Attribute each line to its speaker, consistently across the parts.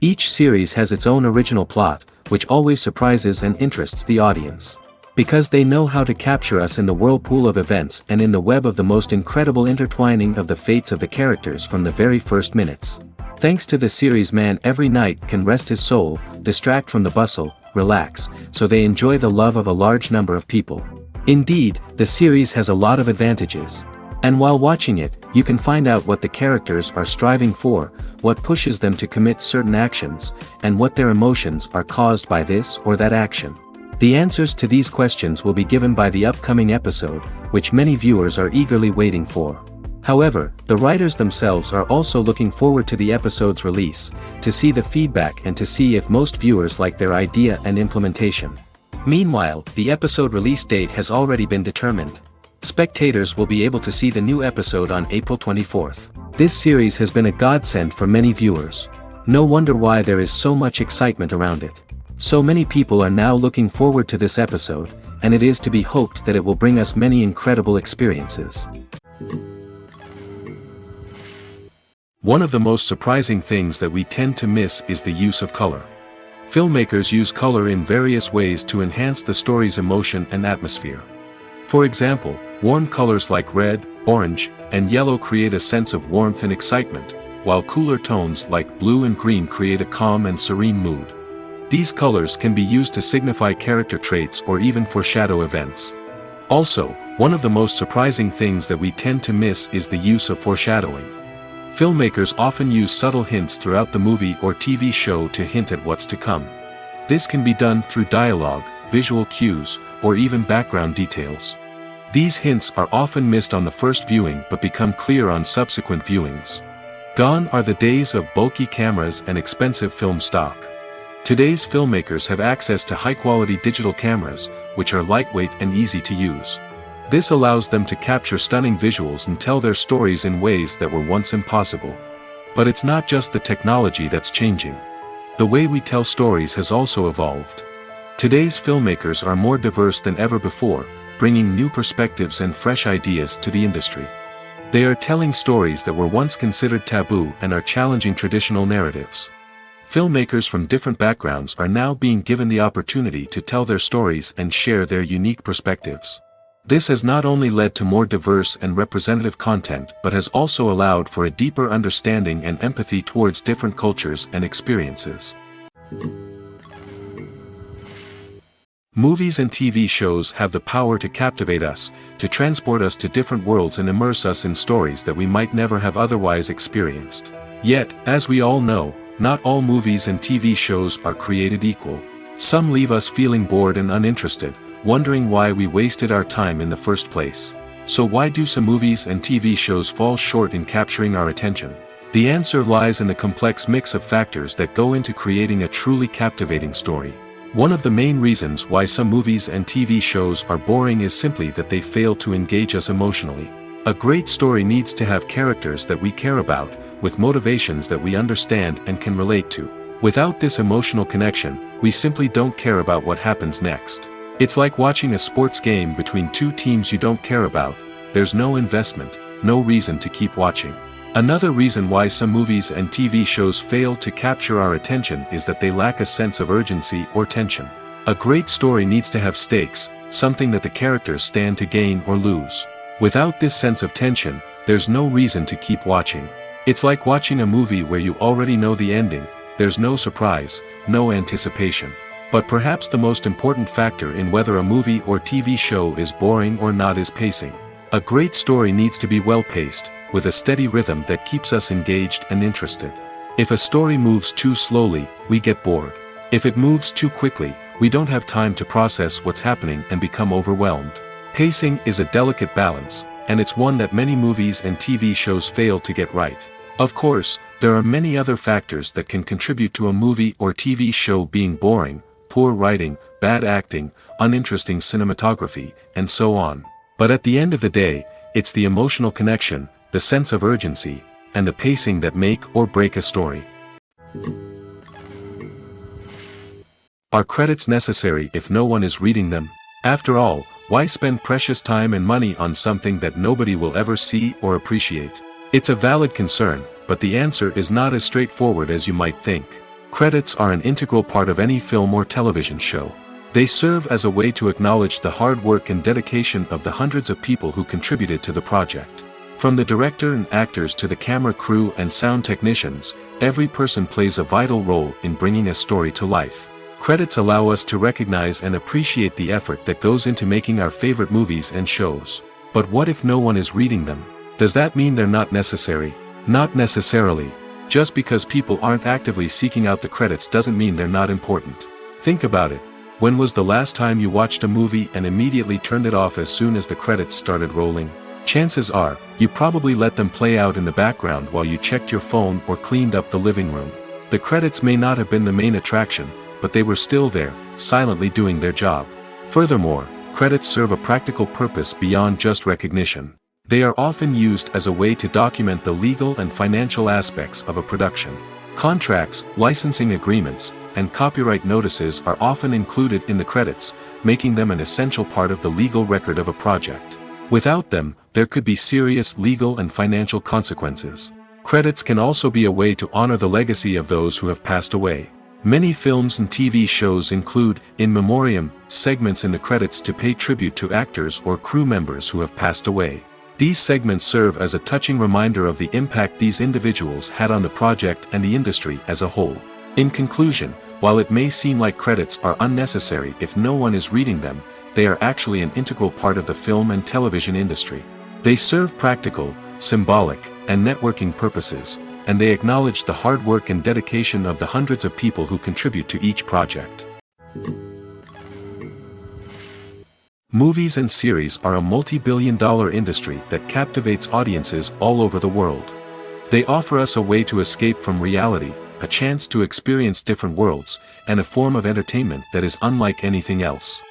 Speaker 1: Each series has its own original plot, which always surprises and interests the audience. Because they know how to capture us in the whirlpool of events and in the web of the most incredible intertwining of the fates of the characters from the very first minutes. Thanks to the series, man every night can rest his soul, distract from the bustle, relax, so they enjoy the love of a large number of people. Indeed, the series has a lot of advantages. And while watching it, you can find out what the characters are striving for, what pushes them to commit certain actions, and what their emotions are caused by this or that action. The answers to these questions will be given by the upcoming episode, which many viewers are eagerly waiting for. However, the writers themselves are also looking forward to the episode's release, to see the feedback and to see if most viewers like their idea and implementation. Meanwhile, the episode release date has already been determined. Spectators will be able to see the new episode on April 24th. This series has been a godsend for many viewers. No wonder why there is so much excitement around it. So many people are now looking forward to this episode, and it is to be hoped that it will bring us many incredible experiences. One of the most surprising things that we tend to miss is the use of color. Filmmakers use color in various ways to enhance the story's emotion and atmosphere. For example, warm colors like red, orange, and yellow create a sense of warmth and excitement, while cooler tones like blue and green create a calm and serene mood. These colors can be used to signify character traits or even foreshadow events. Also, one of the most surprising things that we tend to miss is the use of foreshadowing. Filmmakers often use subtle hints throughout the movie or TV show to hint at what's to come. This can be done through dialogue, visual cues, or even background details. These hints are often missed on the first viewing but become clear on subsequent viewings. Gone are the days of bulky cameras and expensive film stock. Today's filmmakers have access to high-quality digital cameras, which are lightweight and easy to use. This allows them to capture stunning visuals and tell their stories in ways that were once impossible. But it's not just the technology that's changing. The way we tell stories has also evolved. Today's filmmakers are more diverse than ever before, bringing new perspectives and fresh ideas to the industry. They are telling stories that were once considered taboo and are challenging traditional narratives. Filmmakers from different backgrounds are now being given the opportunity to tell their stories and share their unique perspectives. This has not only led to more diverse and representative content but has also allowed for a deeper understanding and empathy towards different cultures and experiences. Movies and TV shows have the power to captivate us, to transport us to different worlds and immerse us in stories that we might never have otherwise experienced. Yet, as we all know, not all movies and TV shows are created equal. Some leave us feeling bored and uninterested, wondering why we wasted our time in the first place. So why do some movies and TV shows fall short in capturing our attention? The answer lies in the complex mix of factors that go into creating a truly captivating story. One of the main reasons why some movies and TV shows are boring is simply that they fail to engage us emotionally. A great story needs to have characters that we care about, with motivations that we understand and can relate to. Without this emotional connection, we simply don't care about what happens next. It's like watching a sports game between two teams you don't care about. There's no investment, no reason to keep watching. Another reason why some movies and TV shows fail to capture our attention is that they lack a sense of urgency or tension. A great story needs to have stakes, something that the characters stand to gain or lose. Without this sense of tension, there's no reason to keep watching. It's like watching a movie where you already know the ending. There's no surprise, no anticipation. But perhaps the most important factor in whether a movie or TV show is boring or not is pacing. A great story needs to be well-paced, with a steady rhythm that keeps us engaged and interested. If a story moves too slowly, we get bored. If it moves too quickly, we don't have time to process what's happening and become overwhelmed. Pacing is a delicate balance, and it's one that many movies and TV shows fail to get right. Of course, there are many other factors that can contribute to a movie or TV show being boring: poor writing, bad acting, uninteresting cinematography, and so on. But at the end of the day, it's the emotional connection, the sense of urgency, and the pacing that make or break a story. Are credits necessary if no one is reading them? After all, why spend precious time and money on something that nobody will ever see or appreciate? It's a valid concern, but the answer is not as straightforward as you might think. Credits are an integral part of any film or television show. They serve as a way to acknowledge the hard work and dedication of the hundreds of people who contributed to the project. From the director and actors to the camera crew and sound technicians, every person plays a vital role in bringing a story to life. Credits allow us to recognize and appreciate the effort that goes into making our favorite movies and shows. But what if no one is reading them? Does that mean they're not necessary? Not necessarily. Just because people aren't actively seeking out the credits doesn't mean they're not important. Think about it. When was the last time you watched a movie and immediately turned it off as soon as the credits started rolling? Chances are, you probably let them play out in the background while you checked your phone or cleaned up the living room. The credits may not have been the main attraction, but they were still there, silently doing their job. Furthermore, credits serve a practical purpose beyond just recognition. They are often used as a way to document the legal and financial aspects of a production. Contracts, licensing agreements, and copyright notices are often included in the credits, making them an essential part of the legal record of a project. Without them, there could be serious legal and financial consequences. Credits can also be a way to honor the legacy of those who have passed away. Many films and TV shows include, in memoriam, segments in the credits to pay tribute to actors or crew members who have passed away. These segments serve as a touching reminder of the impact these individuals had on the project and the industry as a whole. In conclusion, while it may seem like credits are unnecessary if no one is reading them, they are actually an integral part of the film and television industry. They serve practical, symbolic, and networking purposes, and they acknowledge the hard work and dedication of the hundreds of people who contribute to each project. Movies and series are a multi-billion-dollar industry that captivates audiences all over the world. They offer us a way to escape from reality, a chance to experience different worlds, and a form of entertainment that is unlike anything else.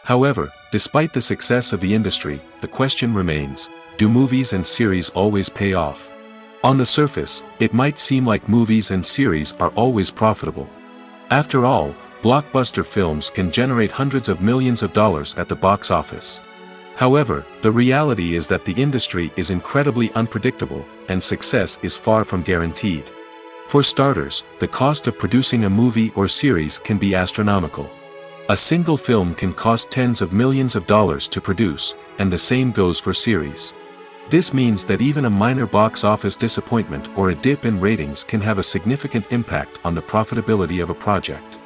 Speaker 1: However, despite the success of the industry, the question remains, do movies and series always pay off? On the surface, it might seem like movies and series are always profitable. After all, blockbuster films can generate hundreds of millions of dollars at the box office. However, the reality is that the industry is incredibly unpredictable, and success is far from guaranteed. For starters, the cost of producing a movie or series can be astronomical. A single film can cost tens of millions of dollars to produce, and the same goes for series. This means that even a minor box office disappointment or a dip in ratings can have a significant impact on the profitability of a project.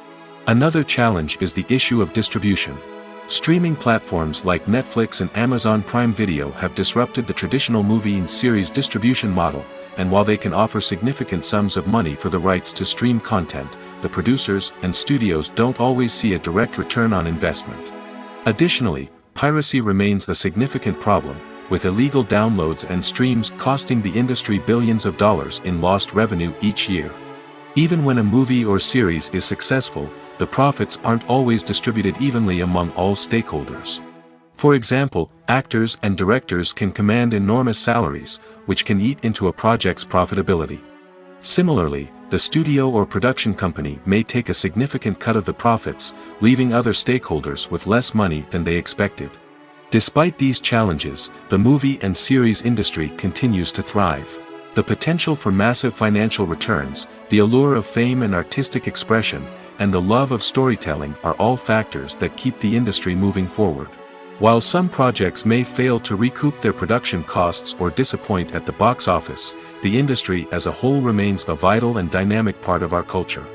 Speaker 1: Another challenge is the issue of distribution. Streaming platforms like Netflix and Amazon Prime Video have disrupted the traditional movie and series distribution model, and while they can offer significant sums of money for the rights to stream content, the producers and studios don't always see a direct return on investment. Additionally, piracy remains a significant problem, with illegal downloads and streams costing the industry billions of dollars in lost revenue each year. Even when a movie or series is successful, the profits aren't always distributed evenly among all stakeholders. For example, actors and directors can command enormous salaries, which can eat into a project's profitability. Similarly, the studio or production company may take a significant cut of the profits, leaving other stakeholders with less money than they expected. Despite these challenges, the movie and series industry continues to thrive. The potential for massive financial returns, the allure of fame and artistic expression, and the love of storytelling are all factors that keep the industry moving forward. While some projects may fail to recoup their production costs or disappoint at the box office, the industry as a whole remains a vital and dynamic part of our culture.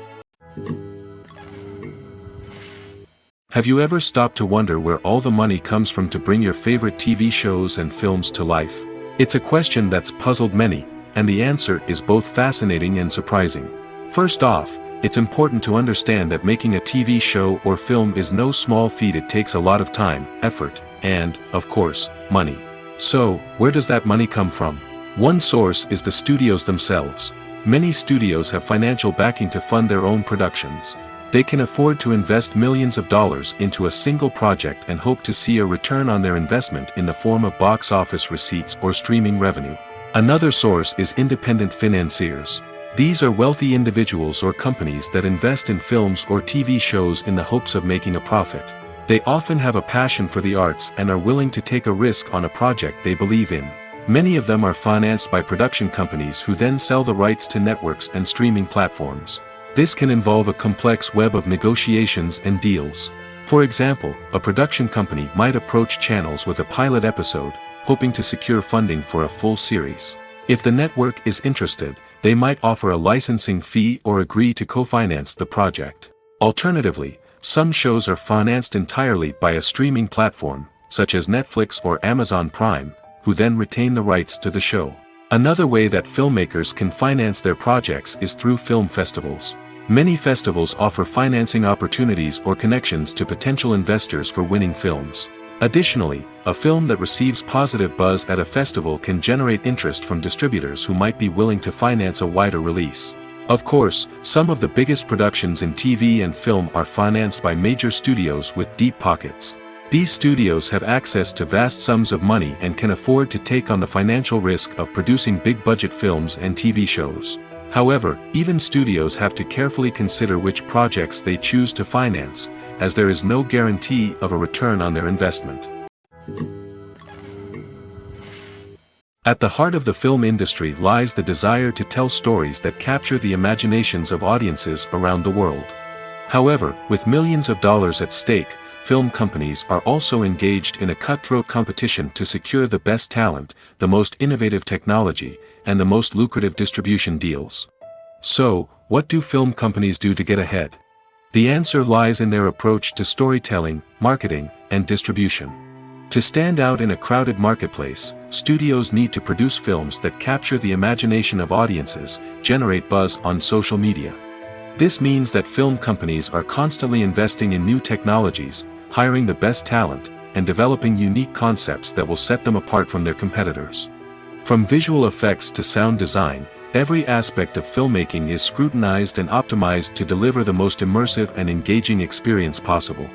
Speaker 1: Have you ever stopped to wonder where all the money comes from to bring your favorite TV shows and films to life? It's a question that's puzzled many, and the answer is both fascinating and surprising. First off, it's important to understand that making a TV show or film is no small feat. It takes a lot of time, effort, and, of course, money. So, where does that money come from? One source is the studios themselves. Many studios have financial backing to fund their own productions. They can afford to invest millions of dollars into a single project and hope to see a return on their investment in the form of box office receipts or streaming revenue. Another source is independent financiers. These are wealthy individuals or companies that invest in films or TV shows in the hopes of making a profit. They often have a passion for the arts and are willing to take a risk on a project they believe in. Many of them are financed by production companies who then sell the rights to networks and streaming platforms. This can involve a complex web of negotiations and deals. For example, a production company might approach channels with a pilot episode, hoping to secure funding for a full series. If the network is interested, they might offer a licensing fee or agree to co-finance the project. Alternatively, some shows are financed entirely by a streaming platform, such as Netflix or Amazon Prime, who then retain the rights to the show. Another way that filmmakers can finance their projects is through film festivals. Many festivals offer financing opportunities or connections to potential investors for winning films. Additionally, a film that receives positive buzz at a festival can generate interest from distributors who might be willing to finance a wider release. Of course, some of the biggest productions in TV and film are financed by major studios with deep pockets. These studios have access to vast sums of money and can afford to take on the financial risk of producing big-budget films and TV shows. However, even studios have to carefully consider which projects they choose to finance, as there is no guarantee of a return on their investment. At the heart of the film industry lies the desire to tell stories that capture the imaginations of audiences around the world. However, with millions of dollars at stake, film companies are also engaged in a cutthroat competition to secure the best talent, the most innovative technology, and the most lucrative distribution deals. So, what do film companies do to get ahead? The answer lies in their approach to storytelling, marketing, and distribution. To stand out in a crowded marketplace, studios need to produce films that capture the imagination of audiences, generate buzz on social media. This means that film companies are constantly investing in new technologies, hiring the best talent, and developing unique concepts that will set them apart from their competitors. From visual effects to sound design, every aspect of filmmaking is scrutinized and optimized to deliver the most immersive and engaging experience possible.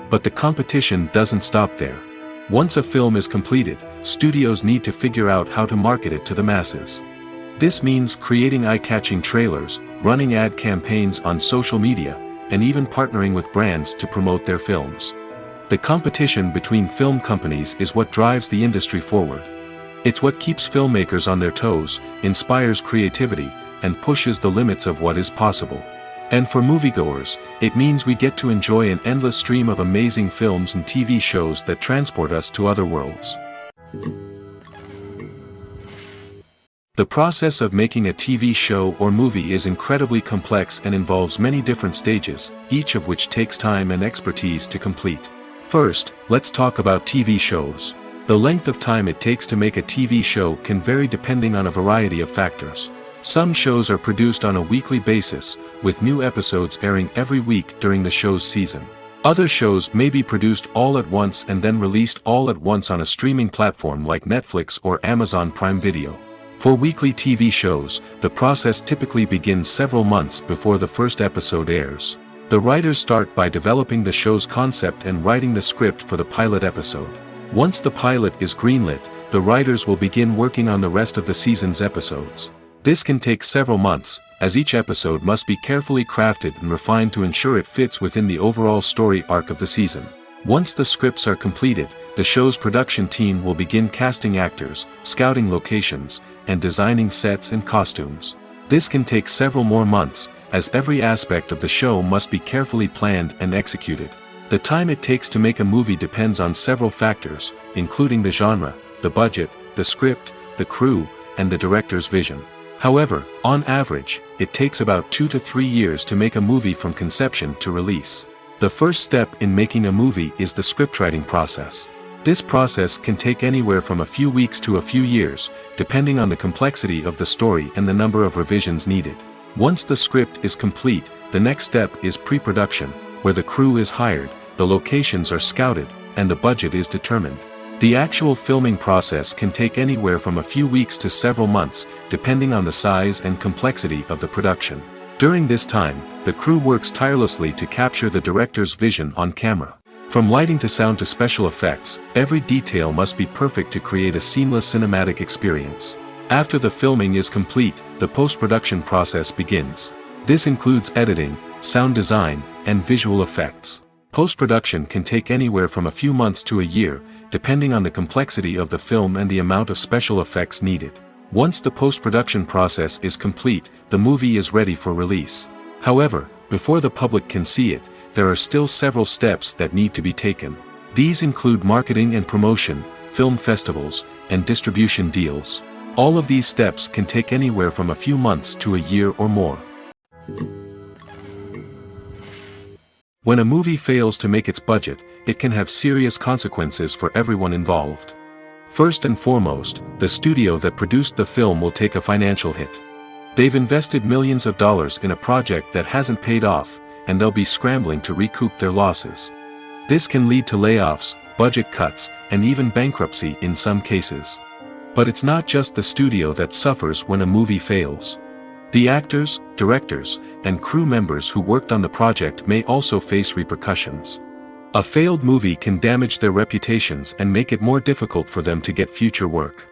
Speaker 1: But the competition doesn't stop there. Once a film is completed, studios need to figure out how to market it to the masses. This means creating eye-catching trailers, running ad campaigns on social media, and even partnering with brands to promote their films. The competition between film companies is what drives the industry forward. It's what keeps filmmakers on their toes, inspires creativity, and pushes the limits of what is possible. And for moviegoers, it means we get to enjoy an endless stream of amazing films and TV shows that transport us to other worlds. The process of making a TV show or movie is incredibly complex and involves many different stages, each of which takes time and expertise to complete. First, let's talk about TV shows. The length of time it takes to make a TV show can vary depending on a variety of factors. Some shows are produced on a weekly basis, with new episodes airing every week during the show's season. Other shows may be produced all at once and then released all at once on a streaming platform like Netflix or Amazon Prime Video. For weekly TV shows, the process typically begins several months before the first episode airs. The writers start by developing the show's concept and writing the script for the pilot episode. Once the pilot is greenlit, the writers will begin working on the rest of the season's episodes. This can take several months, as each episode must be carefully crafted and refined to ensure it fits within the overall story arc of the season. Once the scripts are completed, the show's production team will begin casting actors, scouting locations, and designing sets and costumes. This can take several more months, as every aspect of the show must be carefully planned and executed. The time it takes to make a movie depends on several factors, including the genre, the budget, the script, the crew, and the director's vision. However, on average, it takes about 2 to 3 years to make a movie from conception to release. The first step in making a movie is the scriptwriting process. This process can take anywhere from a few weeks to a few years, depending on the complexity of the story and the number of revisions needed. Once the script is complete, the next step is pre-production, where the crew is hired, the locations are scouted, and the budget is determined. The actual filming process can take anywhere from a few weeks to several months, depending on the size and complexity of the production. During this time, the crew works tirelessly to capture the director's vision on camera. From lighting to sound to special effects, every detail must be perfect to create a seamless cinematic experience. After the filming is complete, the post-production process begins. This includes editing, sound design, and visual effects. Post-production can take anywhere from a few months to a year, depending on the complexity of the film and the amount of special effects needed. Once the post-production process is complete, the movie is ready for release. However, before the public can see it, there are still several steps that need to be taken. These include marketing and promotion, film festivals, and distribution deals. All of these steps can take anywhere from a few months to a year or more. When a movie fails to make its budget, it can have serious consequences for everyone involved. First and foremost, the studio that produced the film will take a financial hit. They've invested millions of dollars in a project that hasn't paid off, and they'll be scrambling to recoup their losses. This can lead to layoffs, budget cuts, and even bankruptcy in some cases. But it's not just the studio that suffers when a movie fails. The actors, directors, and crew members who worked on the project may also face repercussions. A failed movie can damage their reputations and make it more difficult for them to get future work.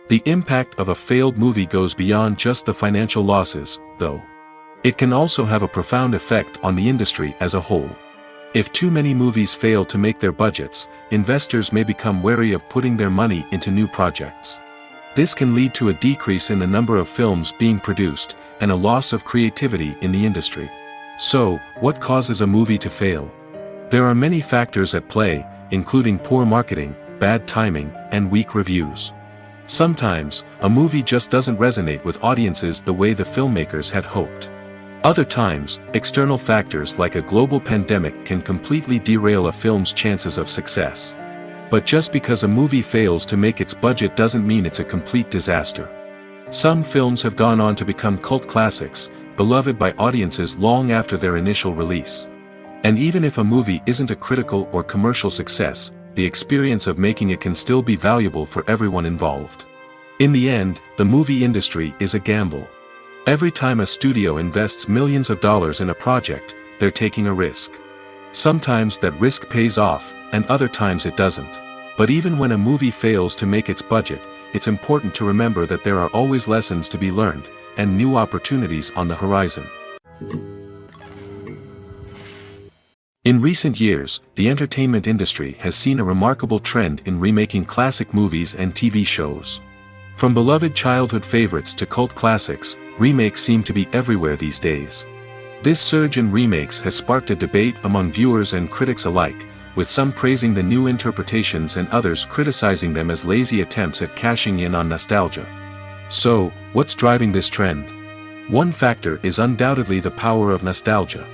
Speaker 1: The impact of a failed movie goes beyond just the financial losses, though. It can also have a profound effect on the industry as a whole. If too many movies fail to make their budgets, investors may become wary of putting their money into new projects. This can lead to a decrease in the number of films being produced, and a loss of creativity in the industry. So, what causes a movie to fail? There are many factors at play, including poor marketing, bad timing, and weak reviews. Sometimes, a movie just doesn't resonate with audiences the way the filmmakers had hoped. Other times, external factors like a global pandemic can completely derail a film's chances of success. But just because a movie fails to make its budget doesn't mean it's a complete disaster. Some films have gone on to become cult classics, beloved by audiences long after their initial release. And even if a movie isn't a critical or commercial success, the experience of making it can still be valuable for everyone involved. In the end, the movie industry is a gamble. Every time a studio invests millions of dollars in a project, they're taking a risk. Sometimes that risk pays off, and other times it doesn't. But even when a movie fails to make its budget, it's important to remember that there are always lessons to be learned, and new opportunities on the horizon. In recent years, the entertainment industry has seen a remarkable trend in remaking classic movies and TV shows. From beloved childhood favorites to cult classics, remakes seem to be everywhere these days. This surge in remakes has sparked a debate among viewers and critics alike, with some praising the new interpretations and others criticizing them as lazy attempts at cashing in on nostalgia. So, what's driving this trend? One factor is undoubtedly the power of nostalgia.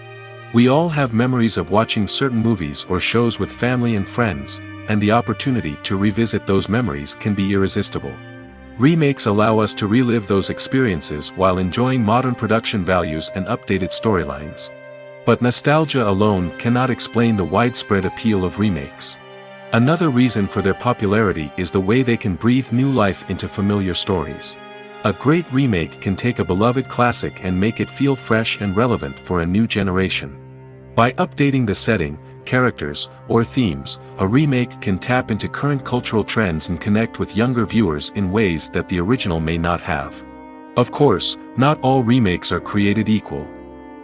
Speaker 1: We all have memories of watching certain movies or shows with family and friends, and the opportunity to revisit those memories can be irresistible. Remakes allow us to relive those experiences while enjoying modern production values and updated storylines. But nostalgia alone cannot explain the widespread appeal of remakes. Another reason for their popularity is the way they can breathe new life into familiar stories. A great remake can take a beloved classic and make it feel fresh and relevant for a new generation. By updating the setting, characters, or themes, a remake can tap into current cultural trends and connect with younger viewers in ways that the original may not have. Of course, not all remakes are created equal.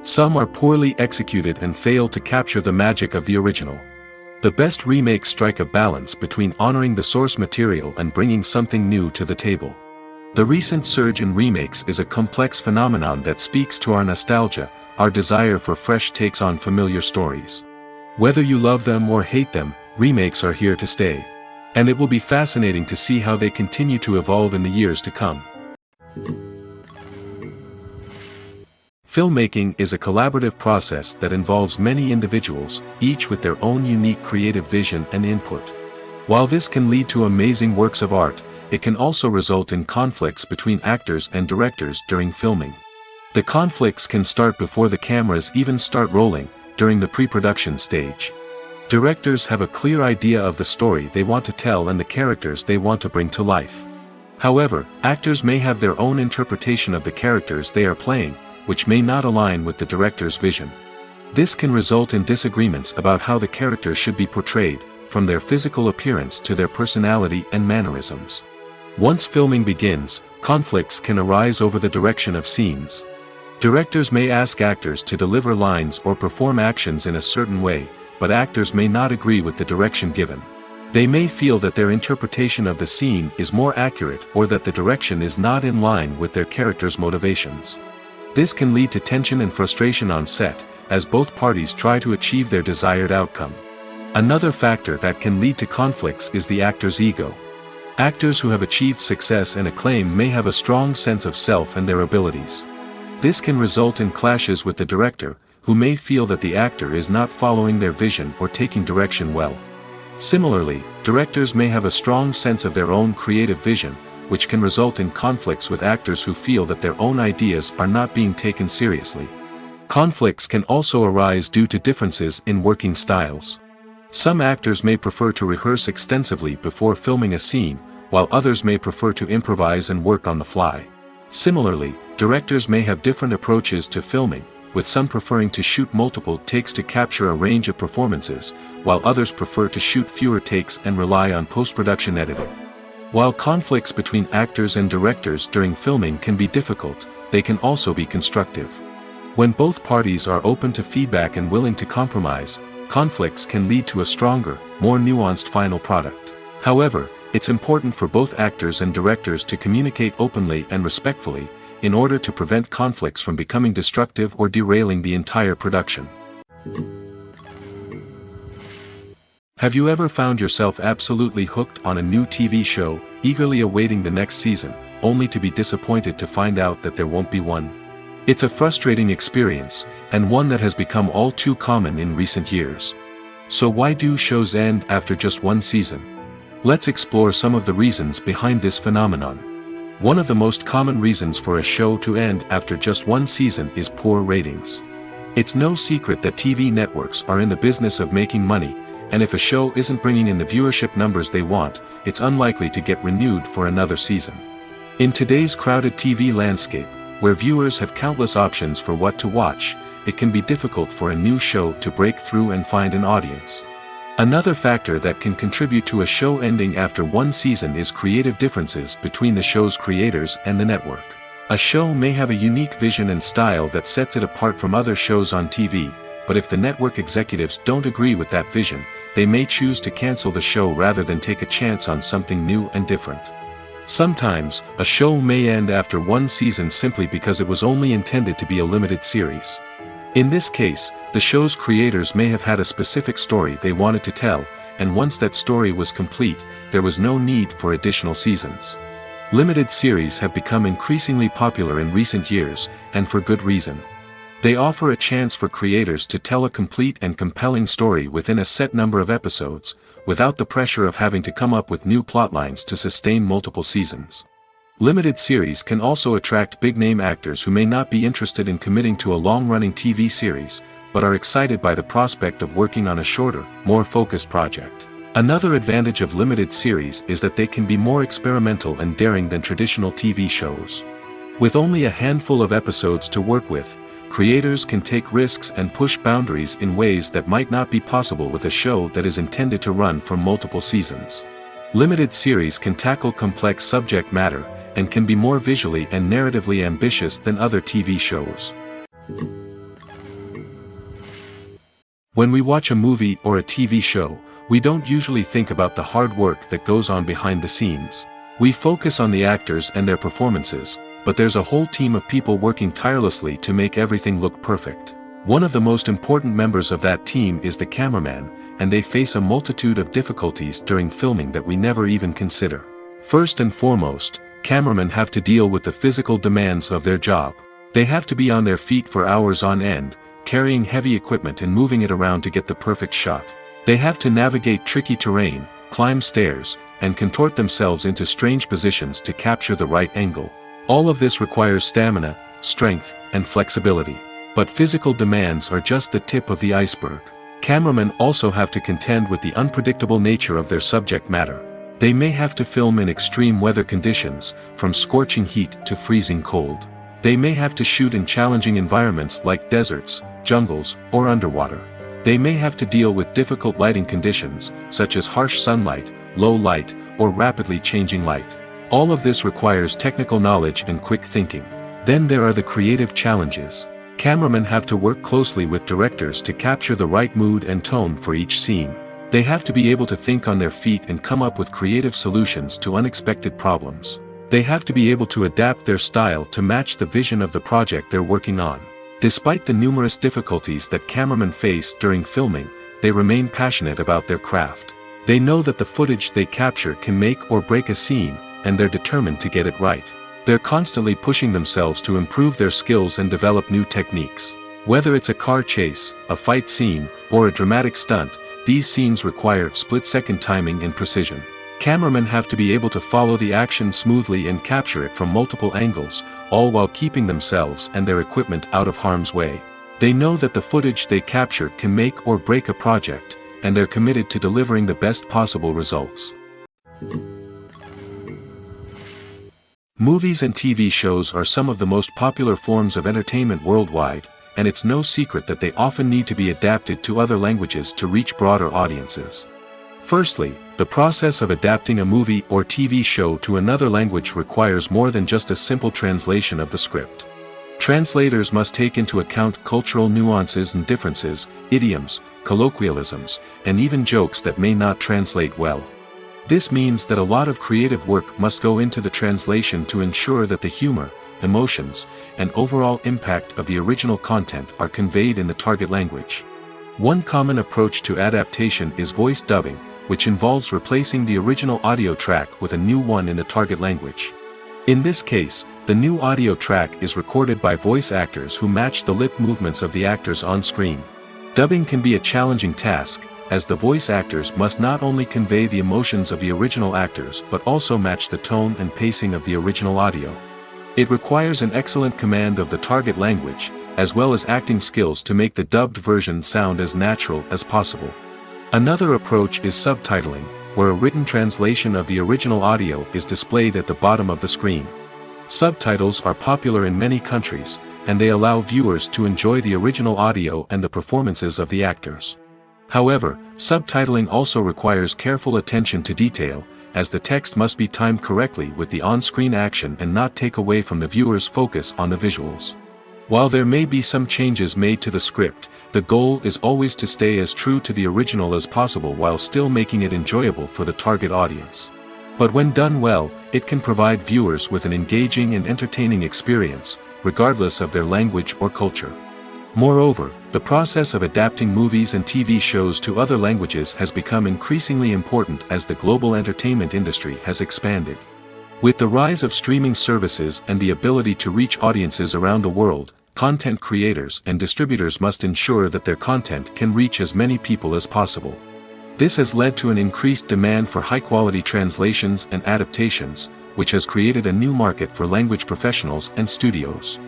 Speaker 1: Some are poorly executed and fail to capture the magic of the original. The best remakes strike a balance between honoring the source material and bringing something new to the table. The recent surge in remakes is a complex phenomenon that speaks to our nostalgia, our desire for fresh takes on familiar stories. Whether you love them or hate them, remakes are here to stay. And it will be fascinating to see how they continue to evolve in the years to come. Filmmaking is a collaborative process that involves many individuals, each with their own unique creative vision and input. While this can lead to amazing works of art, it can also result in conflicts between actors and directors during filming. The conflicts can start before the cameras even start rolling, during the pre-production stage. Directors have a clear idea of the story they want to tell and the characters they want to bring to life. However, actors may have their own interpretation of the characters they are playing, which may not align with the director's vision. This can result in disagreements about how the characters should be portrayed, from their physical appearance to their personality and mannerisms. Once filming begins, conflicts can arise over the direction of scenes. Directors may ask actors to deliver lines or perform actions in a certain way, but actors may not agree with the direction given. They may feel that their interpretation of the scene is more accurate or that the direction is not in line with their character's motivations. This can lead to tension and frustration on set, as both parties try to achieve their desired outcome. Another factor that can lead to conflicts is the actor's ego. Actors who have achieved success and acclaim may have a strong sense of self and their abilities. This can result in clashes with the director, who may feel that the actor is not following their vision or taking direction well. Similarly, directors may have a strong sense of their own creative vision, which can result in conflicts with actors who feel that their own ideas are not being taken seriously. Conflicts can also arise due to differences in working styles. Some actors may prefer to rehearse extensively before filming a scene, while others may prefer to improvise and work on the fly. Similarly, directors may have different approaches to filming, with some preferring to shoot multiple takes to capture a range of performances, while others prefer to shoot fewer takes and rely on post-production editing. While conflicts between actors and directors during filming can be difficult, they can also be constructive. When both parties are open to feedback and willing to compromise, conflicts can lead to a stronger, more nuanced final product. However, it's important for both actors and directors to communicate openly and respectfully, in order to prevent conflicts from becoming destructive or derailing the entire production. Have you ever found yourself absolutely hooked on a new TV show, eagerly awaiting the next season, only to be disappointed to find out that there won't be one? It's a frustrating experience, and one that has become all too common in recent years. So why do shows end after just one season? Let's explore some of the reasons behind this phenomenon. One of the most common reasons for a show to end after just one season is poor ratings. It's no secret that TV networks are in the business of making money, and if a show isn't bringing in the viewership numbers they want, it's unlikely to get renewed for another season. In today's crowded TV landscape, where viewers have countless options for what to watch, it can be difficult for a new show to break through and find an audience. Another factor that can contribute to a show ending after one season is creative differences between the show's creators and the network. A show may have a unique vision and style that sets it apart from other shows on TV, but if the network executives don't agree with that vision, they may choose to cancel the show rather than take a chance on something new and different. Sometimes, a show may end after one season simply because it was only intended to be a limited series. In this case, the show's creators may have had a specific story they wanted to tell, and once that story was complete, there was no need for additional seasons. Limited series have become increasingly popular in recent years, and for good reason. They offer a chance for creators to tell a complete and compelling story within a set number of episodes, without the pressure of having to come up with new plotlines to sustain multiple seasons. Limited series can also attract big-name actors who may not be interested in committing to a long-running TV series, but are excited by the prospect of working on a shorter, more focused project. Another advantage of limited series is that they can be more experimental and daring than traditional TV shows. With only a handful of episodes to work with, creators can take risks and push boundaries in ways that might not be possible with a show that is intended to run for multiple seasons. Limited series can tackle complex subject matter, and can be more visually and narratively ambitious than other TV shows. When we watch a movie or a TV show, we don't usually think about the hard work that goes on behind the scenes. We focus on the actors and their performances, but there's a whole team of people working tirelessly to make everything look perfect. One of the most important members of that team is the cameraman, and they face a multitude of difficulties during filming that we never even consider. First and foremost, cameramen have to deal with the physical demands of their job. They have to be on their feet for hours on end, carrying heavy equipment and moving it around to get the perfect shot. They have to navigate tricky terrain, climb stairs, and contort themselves into strange positions to capture the right angle. All of this requires stamina, strength, and flexibility. But physical demands are just the tip of the iceberg. Cameramen also have to contend with the unpredictable nature of their subject matter. They may have to film in extreme weather conditions, from scorching heat to freezing cold. They may have to shoot in challenging environments like deserts, jungles, or underwater. They may have to deal with difficult lighting conditions, such as harsh sunlight, low light, or rapidly changing light. All of this requires technical knowledge and quick thinking. Then there are the creative challenges. Cameramen have to work closely with directors to capture the right mood and tone for each scene. They have to be able to think on their feet and come up with creative solutions to unexpected problems. They have to be able to adapt their style to match the vision of the project they're working on. Despite the numerous difficulties that cameramen face during filming, they remain passionate about their craft. They know that the footage they capture can make or break a scene, and they're determined to get it right. They're constantly pushing themselves to improve their skills and develop new techniques. Whether it's a car chase, a fight scene, or a dramatic stunt, these scenes require split-second timing and precision. Cameramen have to be able to follow the action smoothly and capture it from multiple angles, all while keeping themselves and their equipment out of harm's way. They know that the footage they capture can make or break a project, and they're committed to delivering the best possible results. Movies and TV shows are some of the most popular forms of entertainment worldwide, and it's no secret that they often need to be adapted to other languages to reach broader audiences. Firstly, the process of adapting a movie or TV show to another language requires more than just a simple translation of the script. Translators must take into account cultural nuances and differences, idioms, colloquialisms, and even jokes that may not translate well. This means that a lot of creative work must go into the translation to ensure that the humor, emotions, and overall impact of the original content are conveyed in the target language. One common approach to adaptation is voice dubbing, which involves replacing the original audio track with a new one in the target language. In this case, the new audio track is recorded by voice actors who match the lip movements of the actors on screen. Dubbing can be a challenging task, as the voice actors must not only convey the emotions of the original actors but also match the tone and pacing of the original audio. It requires an excellent command of the target language, as well as acting skills to make the dubbed version sound as natural as possible. Another approach is subtitling, where a written translation of the original audio is displayed at the bottom of the screen. Subtitles are popular in many countries, and they allow viewers to enjoy the original audio and the performances of the actors. However, subtitling also requires careful attention to detail, as the text must be timed correctly with the on-screen action and not take away from the viewer's focus on the visuals. While there may be some changes made to the script, the goal is always to stay as true to the original as possible while still making it enjoyable for the target audience. But when done well, it can provide viewers with an engaging and entertaining experience, regardless of their language or culture. Moreover, the process of adapting movies and TV shows to other languages has become increasingly important as the global entertainment industry has expanded. With the rise of streaming services and the ability to reach audiences around the world, content creators and distributors must ensure that their content can reach as many people as possible. This has led to an increased demand for high-quality translations and adaptations, which has created a new market for language professionals and studios.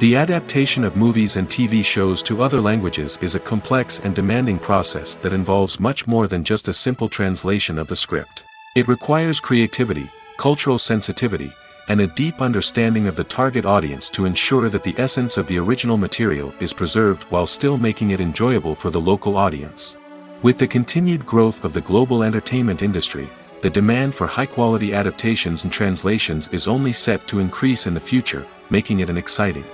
Speaker 1: The adaptation of movies and TV shows to other languages is a complex and demanding process that involves much more than just a simple translation of the script. It requires creativity, cultural sensitivity, and a deep understanding of the target audience to ensure that the essence of the original material is preserved while still making it enjoyable for the local audience. With the continued growth of the global entertainment industry, the demand for high-quality adaptations and translations is only set to increase in the future, making it an exciting.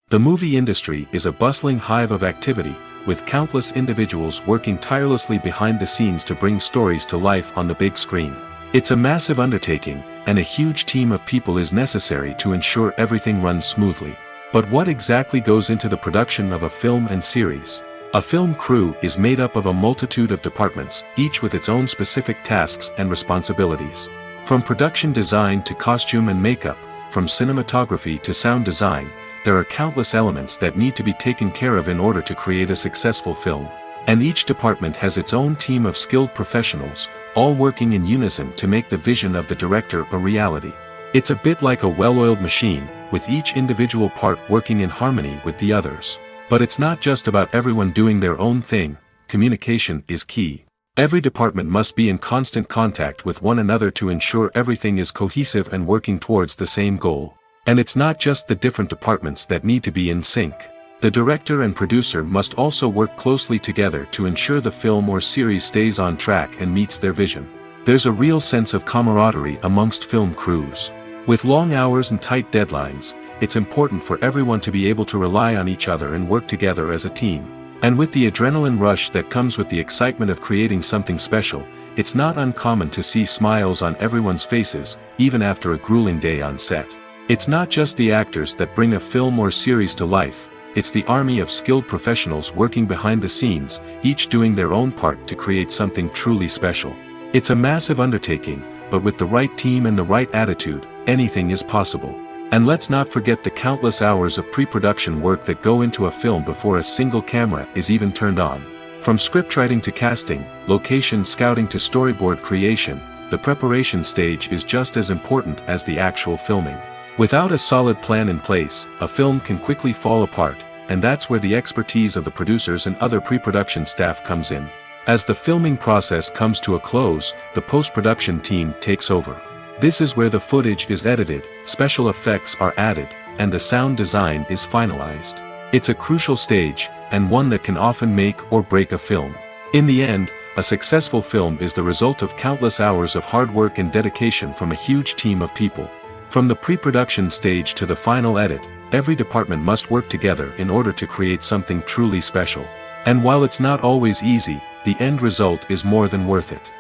Speaker 1: The movie industry is a bustling hive of activity, with countless individuals working tirelessly behind the scenes to bring stories to life on the big screen. It's a massive undertaking, and a huge team of people is necessary to ensure everything runs smoothly. But what exactly goes into the production of a film and series? A film crew is made up of a multitude of departments, each with its own specific tasks and responsibilities. From production design to costume and makeup, from cinematography to sound design, there are countless elements that need to be taken care of in order to create a successful film. And each department has its own team of skilled professionals, all working in unison to make the vision of the director a reality. It's a bit like a well-oiled machine, with each individual part working in harmony with the others. But it's not just about everyone doing their own thing. Communication is key. Every department must be in constant contact with one another to ensure everything is cohesive and working towards the same goal. And it's not just the different departments that need to be in sync. The director and producer must also work closely together to ensure the film or series stays on track and meets their vision. There's a real sense of camaraderie amongst film crews. With long hours and tight deadlines, it's important for everyone to be able to rely on each other and work together as a team. And with the adrenaline rush that comes with the excitement of creating something special, it's not uncommon to see smiles on everyone's faces, even after a grueling day on set. It's not just the actors that bring a film or series to life, it's the army of skilled professionals working behind the scenes, each doing their own part to create something truly special. It's a massive undertaking, but with the right team and the right attitude, anything is possible. And let's not forget the countless hours of pre-production work that go into a film before a single camera is even turned on. From scriptwriting to casting, location scouting to storyboard creation, the preparation stage is just as important as the actual filming. Without a solid plan in place, a film can quickly fall apart, and that's where the expertise of the producers and other pre-production staff comes in. As the filming process comes to a close, the post-production team takes over. This is where the footage is edited, special effects are added, and the sound design is finalized. It's a crucial stage, and one that can often make or break a film. In the end, a successful film is the result of countless hours of hard work and dedication from a huge team of people. From the pre-production stage to the final edit, every department must work together in order to create something truly special. And while it's not always easy, the end result is more than worth it.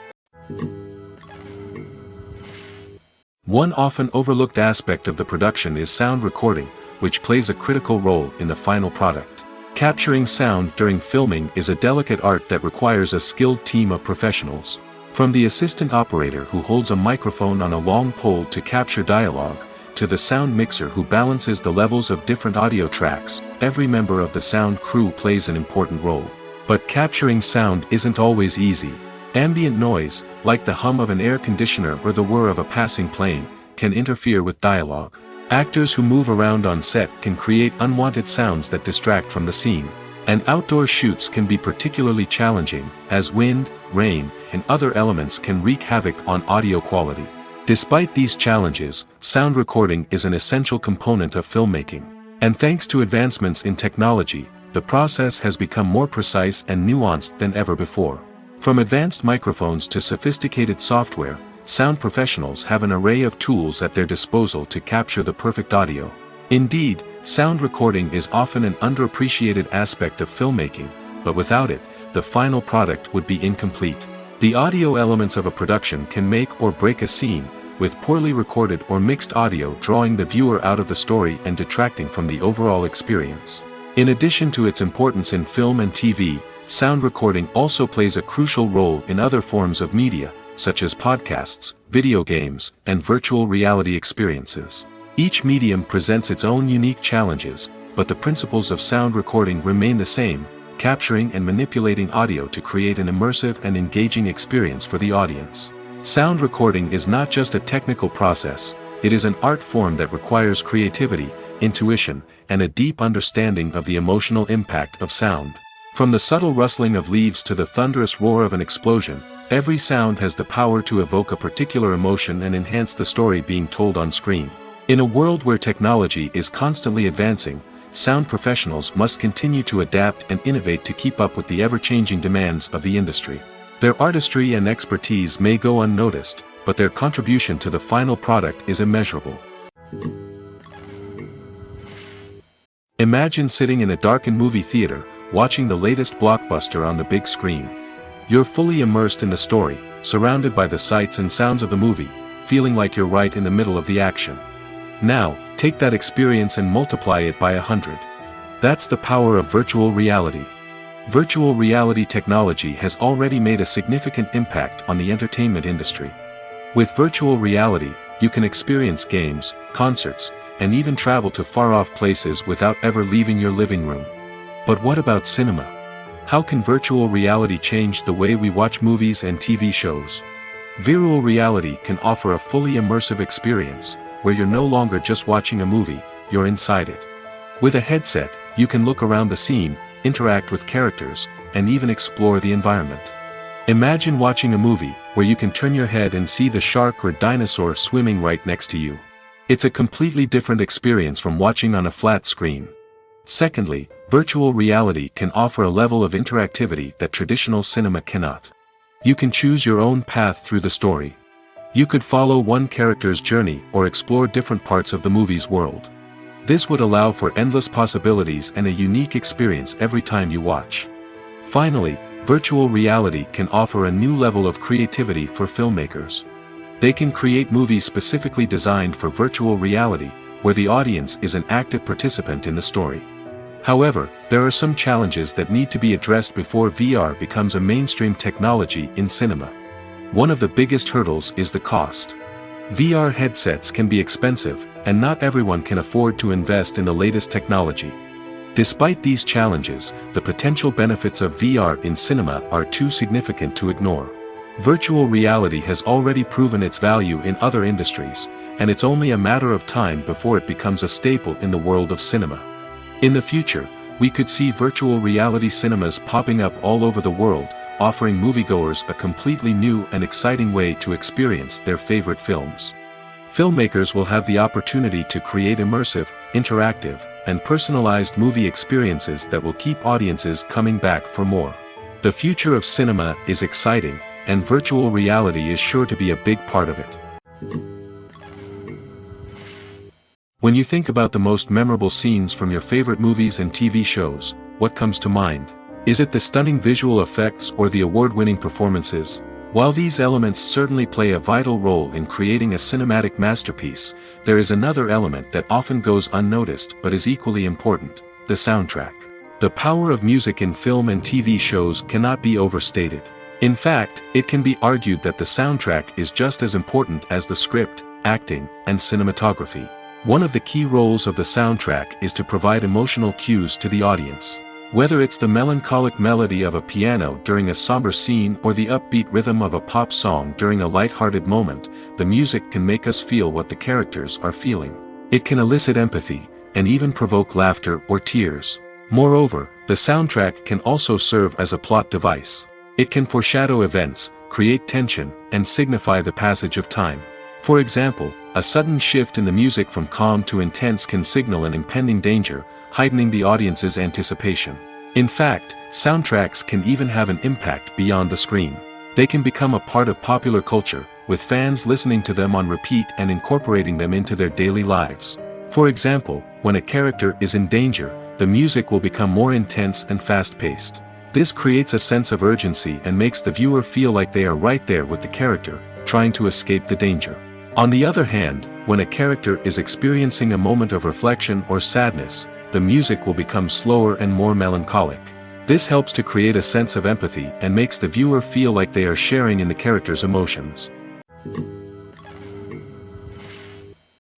Speaker 1: One often overlooked aspect of the production is sound recording, which plays a critical role in the final product. Capturing sound during filming is a delicate art that requires a skilled team of professionals. From the assistant operator who holds a microphone on a long pole to capture dialogue, to the sound mixer who balances the levels of different audio tracks, every member of the sound crew plays an important role. But capturing sound isn't always easy. Ambient noise, like the hum of an air conditioner or the whir of a passing plane, can interfere with dialogue. Actors who move around on set can create unwanted sounds that distract from the scene. And outdoor shoots can be particularly challenging, as wind, rain, and other elements can wreak havoc on audio quality. Despite these challenges, sound recording is an essential component of filmmaking. And thanks to advancements in technology, the process has become more precise and nuanced than ever before. From advanced microphones to sophisticated software, sound professionals have an array of tools at their disposal to capture the perfect audio. Indeed, sound recording is often an underappreciated aspect of filmmaking, but without it, the final product would be incomplete. The audio elements of a production can make or break a scene, with poorly recorded or mixed audio drawing the viewer out of the story and detracting from the overall experience. In addition to its importance in film and TV, sound recording also plays a crucial role in other forms of media, such as podcasts, video games, and virtual reality experiences. Each medium presents its own unique challenges, but the principles of sound recording remain the same, capturing and manipulating audio to create an immersive and engaging experience for the audience. Sound recording is not just a technical process, it is an art form that requires creativity, intuition, and a deep understanding of the emotional impact of sound. From the subtle rustling of leaves to the thunderous roar of an explosion, every sound has the power to evoke a particular emotion and enhance the story being told on screen. In a world where technology is constantly advancing, sound professionals must continue to adapt and innovate to keep up with the ever-changing demands of the industry. Their artistry and expertise may go unnoticed, but their contribution to the final product is immeasurable. Imagine sitting in a darkened movie theater, watching the latest blockbuster on the big screen. You're fully immersed in the story, surrounded by the sights and sounds of the movie, feeling like you're right in the middle of the action. Now, take that experience and multiply it by 100. That's the power of virtual reality. Virtual reality technology has already made a significant impact on the entertainment industry. With virtual reality, you can experience games, concerts, and even travel to far-off places without ever leaving your living room. But what about cinema? How can virtual reality change the way we watch movies and TV shows? Virtual reality can offer a fully immersive experience, where you're no longer just watching a movie, you're inside it. With a headset, you can look around the scene, interact with characters, and even explore the environment. Imagine watching a movie, where you can turn your head and see the shark or dinosaur swimming right next to you. It's a completely different experience from watching on a flat screen. Secondly, virtual reality can offer a level of interactivity that traditional cinema cannot. You can choose your own path through the story. You could follow one character's journey or explore different parts of the movie's world. This would allow for endless possibilities and a unique experience every time you watch. Finally, Virtual reality can offer a new level of creativity for filmmakers. They can create movies specifically designed for virtual reality, where the audience is an active participant in the story. However, there are some challenges that need to be addressed before VR becomes a mainstream technology in cinema. One of the biggest hurdles is the cost. VR headsets can be expensive, and not everyone can afford to invest in the latest technology. Despite these challenges, the potential benefits of VR in cinema are too significant to ignore. Virtual reality has already proven its value in other industries, and it's only a matter of time before it becomes a staple in the world of cinema. In the future, we could see virtual reality cinemas popping up all over the world, offering moviegoers a completely new and exciting way to experience their favorite films. Filmmakers will have the opportunity to create immersive, interactive, and personalized movie experiences that will keep audiences coming back for more. The future of cinema is exciting, and virtual reality is sure to be a big part of it. When you think about the most memorable scenes from your favorite movies and TV shows, what comes to mind? Is it the stunning visual effects or the award-winning performances? While these elements certainly play a vital role in creating a cinematic masterpiece, there is another element that often goes unnoticed but is equally important: the soundtrack. The power of music in film and TV shows cannot be overstated. In fact, it can be argued that the soundtrack is just as important as the script, acting, and cinematography. One of the key roles of the soundtrack is to provide emotional cues to the audience. Whether it's the melancholic melody of a piano during a somber scene or the upbeat rhythm of a pop song during a light-hearted moment, the music can make us feel what the characters are feeling. It can elicit empathy, and even provoke laughter or tears. Moreover, the soundtrack can also serve as a plot device. It can foreshadow events, create tension, and signify the passage of time. For example, a sudden shift in the music from calm to intense can signal an impending danger, heightening the audience's anticipation. In fact, soundtracks can even have an impact beyond the screen. They can become a part of popular culture, with fans listening to them on repeat and incorporating them into their daily lives. For example, when a character is in danger, the music will become more intense and fast-paced. This creates a sense of urgency and makes the viewer feel like they are right there with the character, trying to escape the danger. On the other hand, when a character is experiencing a moment of reflection or sadness, the music will become slower and more melancholic. This helps to create a sense of empathy and makes the viewer feel like they are sharing in the character's emotions.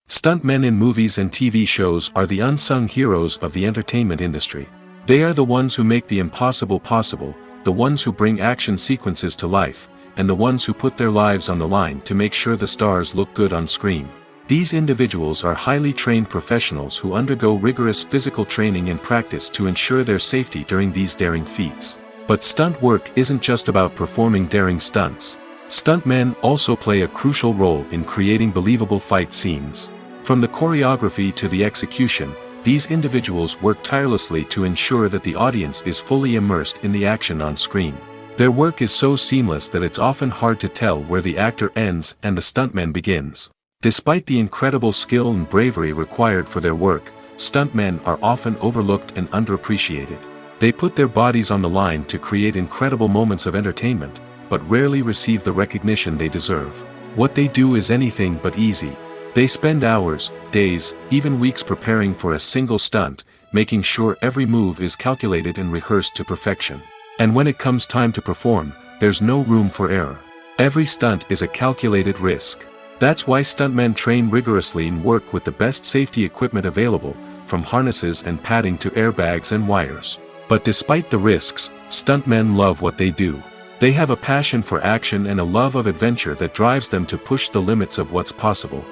Speaker 1: Stuntmen in movies and TV shows are the unsung heroes of the entertainment industry. They are the ones who make the impossible possible, the ones who bring action sequences to life, and the ones who put their lives on the line to make sure the stars look good on screen. These individuals are highly trained professionals who undergo rigorous physical training and practice to ensure their safety during these daring feats. But stunt work isn't just about performing daring stunts. Stuntmen also play a crucial role in creating believable fight scenes. From the choreography to the execution, these individuals work tirelessly to ensure that the audience is fully immersed in the action on screen. Their work is so seamless that it's often hard to tell where the actor ends and the stuntman begins. Despite the incredible skill and bravery required for their work, stuntmen are often overlooked and underappreciated. They put their bodies on the line to create incredible moments of entertainment, but rarely receive the recognition they deserve. What they do is anything but easy. They spend hours, days, even weeks preparing for a single stunt, making sure every move is calculated and rehearsed to perfection. And when it comes time to perform, there's no room for error. Every stunt is a calculated risk. That's why stuntmen train rigorously and work with the best safety equipment available, from harnesses and padding to airbags and wires. But despite the risks, stuntmen love what they do. They have a passion for action and a love of adventure that drives them to push the limits of what's possible.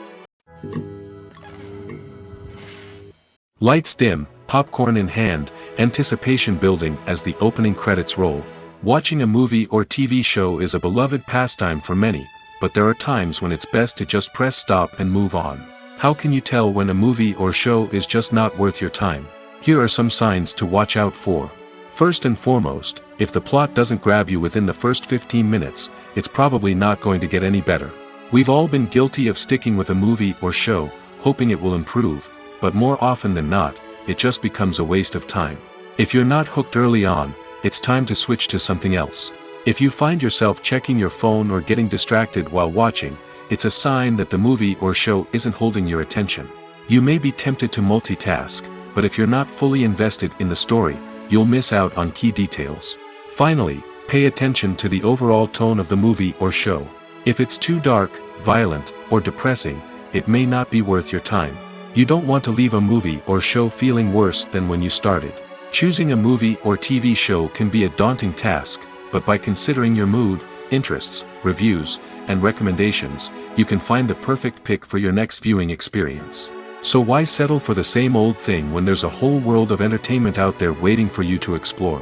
Speaker 1: Lights dim, popcorn in hand, anticipation building as the opening credits roll. Watching a movie or TV show is a beloved pastime for many, but there are times when it's best to just press stop and move on. How can you tell when a movie or show is just not worth your time? Here are some signs to watch out for. First and foremost, if the plot doesn't grab you within the first 15 minutes, it's probably not going to get any better. We've all been guilty of sticking with a movie or show, hoping it will improve, but more often than not, it just becomes a waste of time. If you're not hooked early on, it's time to switch to something else. If you find yourself checking your phone or getting distracted while watching, it's a sign that the movie or show isn't holding your attention. You may be tempted to multitask, but if you're not fully invested in the story, you'll miss out on key details. Finally, pay attention to the overall tone of the movie or show. If it's too dark, violent, or depressing, it may not be worth your time. You don't want to leave a movie or show feeling worse than when you started. Choosing a movie or TV show can be a daunting task, but by considering your mood, interests, reviews, and recommendations, you can find the perfect pick for your next viewing experience. So why settle for the same old thing when there's a whole world of entertainment out there waiting for you to explore?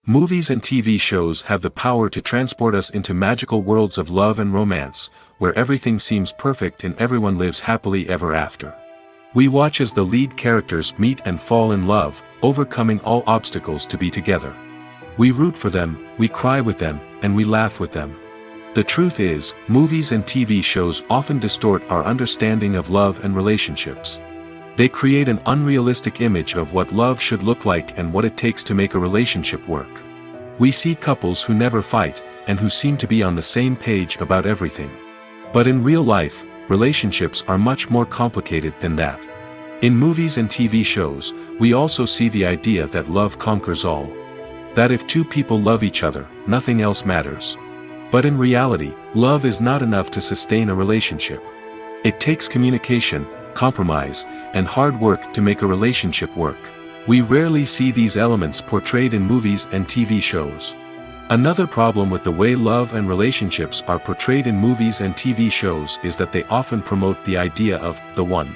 Speaker 1: Movies and TV shows have the power to transport us into magical worlds of love and romance, where everything seems perfect and everyone lives happily ever after. We watch as the lead characters meet and fall in love, overcoming all obstacles to be together. We root for them, we cry with them, and we laugh with them. The truth is, movies and TV shows often distort our understanding of love and relationships. They create an unrealistic image of what love should look like and what it takes to make a relationship work. We see couples who never fight, and who seem to be on the same page about everything. But in real life, relationships are much more complicated than that. In movies and TV shows, we also see the idea that love conquers all. That if two people love each other, nothing else matters. But in reality, love is not enough to sustain a relationship. It takes communication, compromise, and hard work to make a relationship work. We rarely see these elements portrayed in movies and TV shows. Another problem with the way love and relationships are portrayed in movies and TV shows is that they often promote the idea of the one.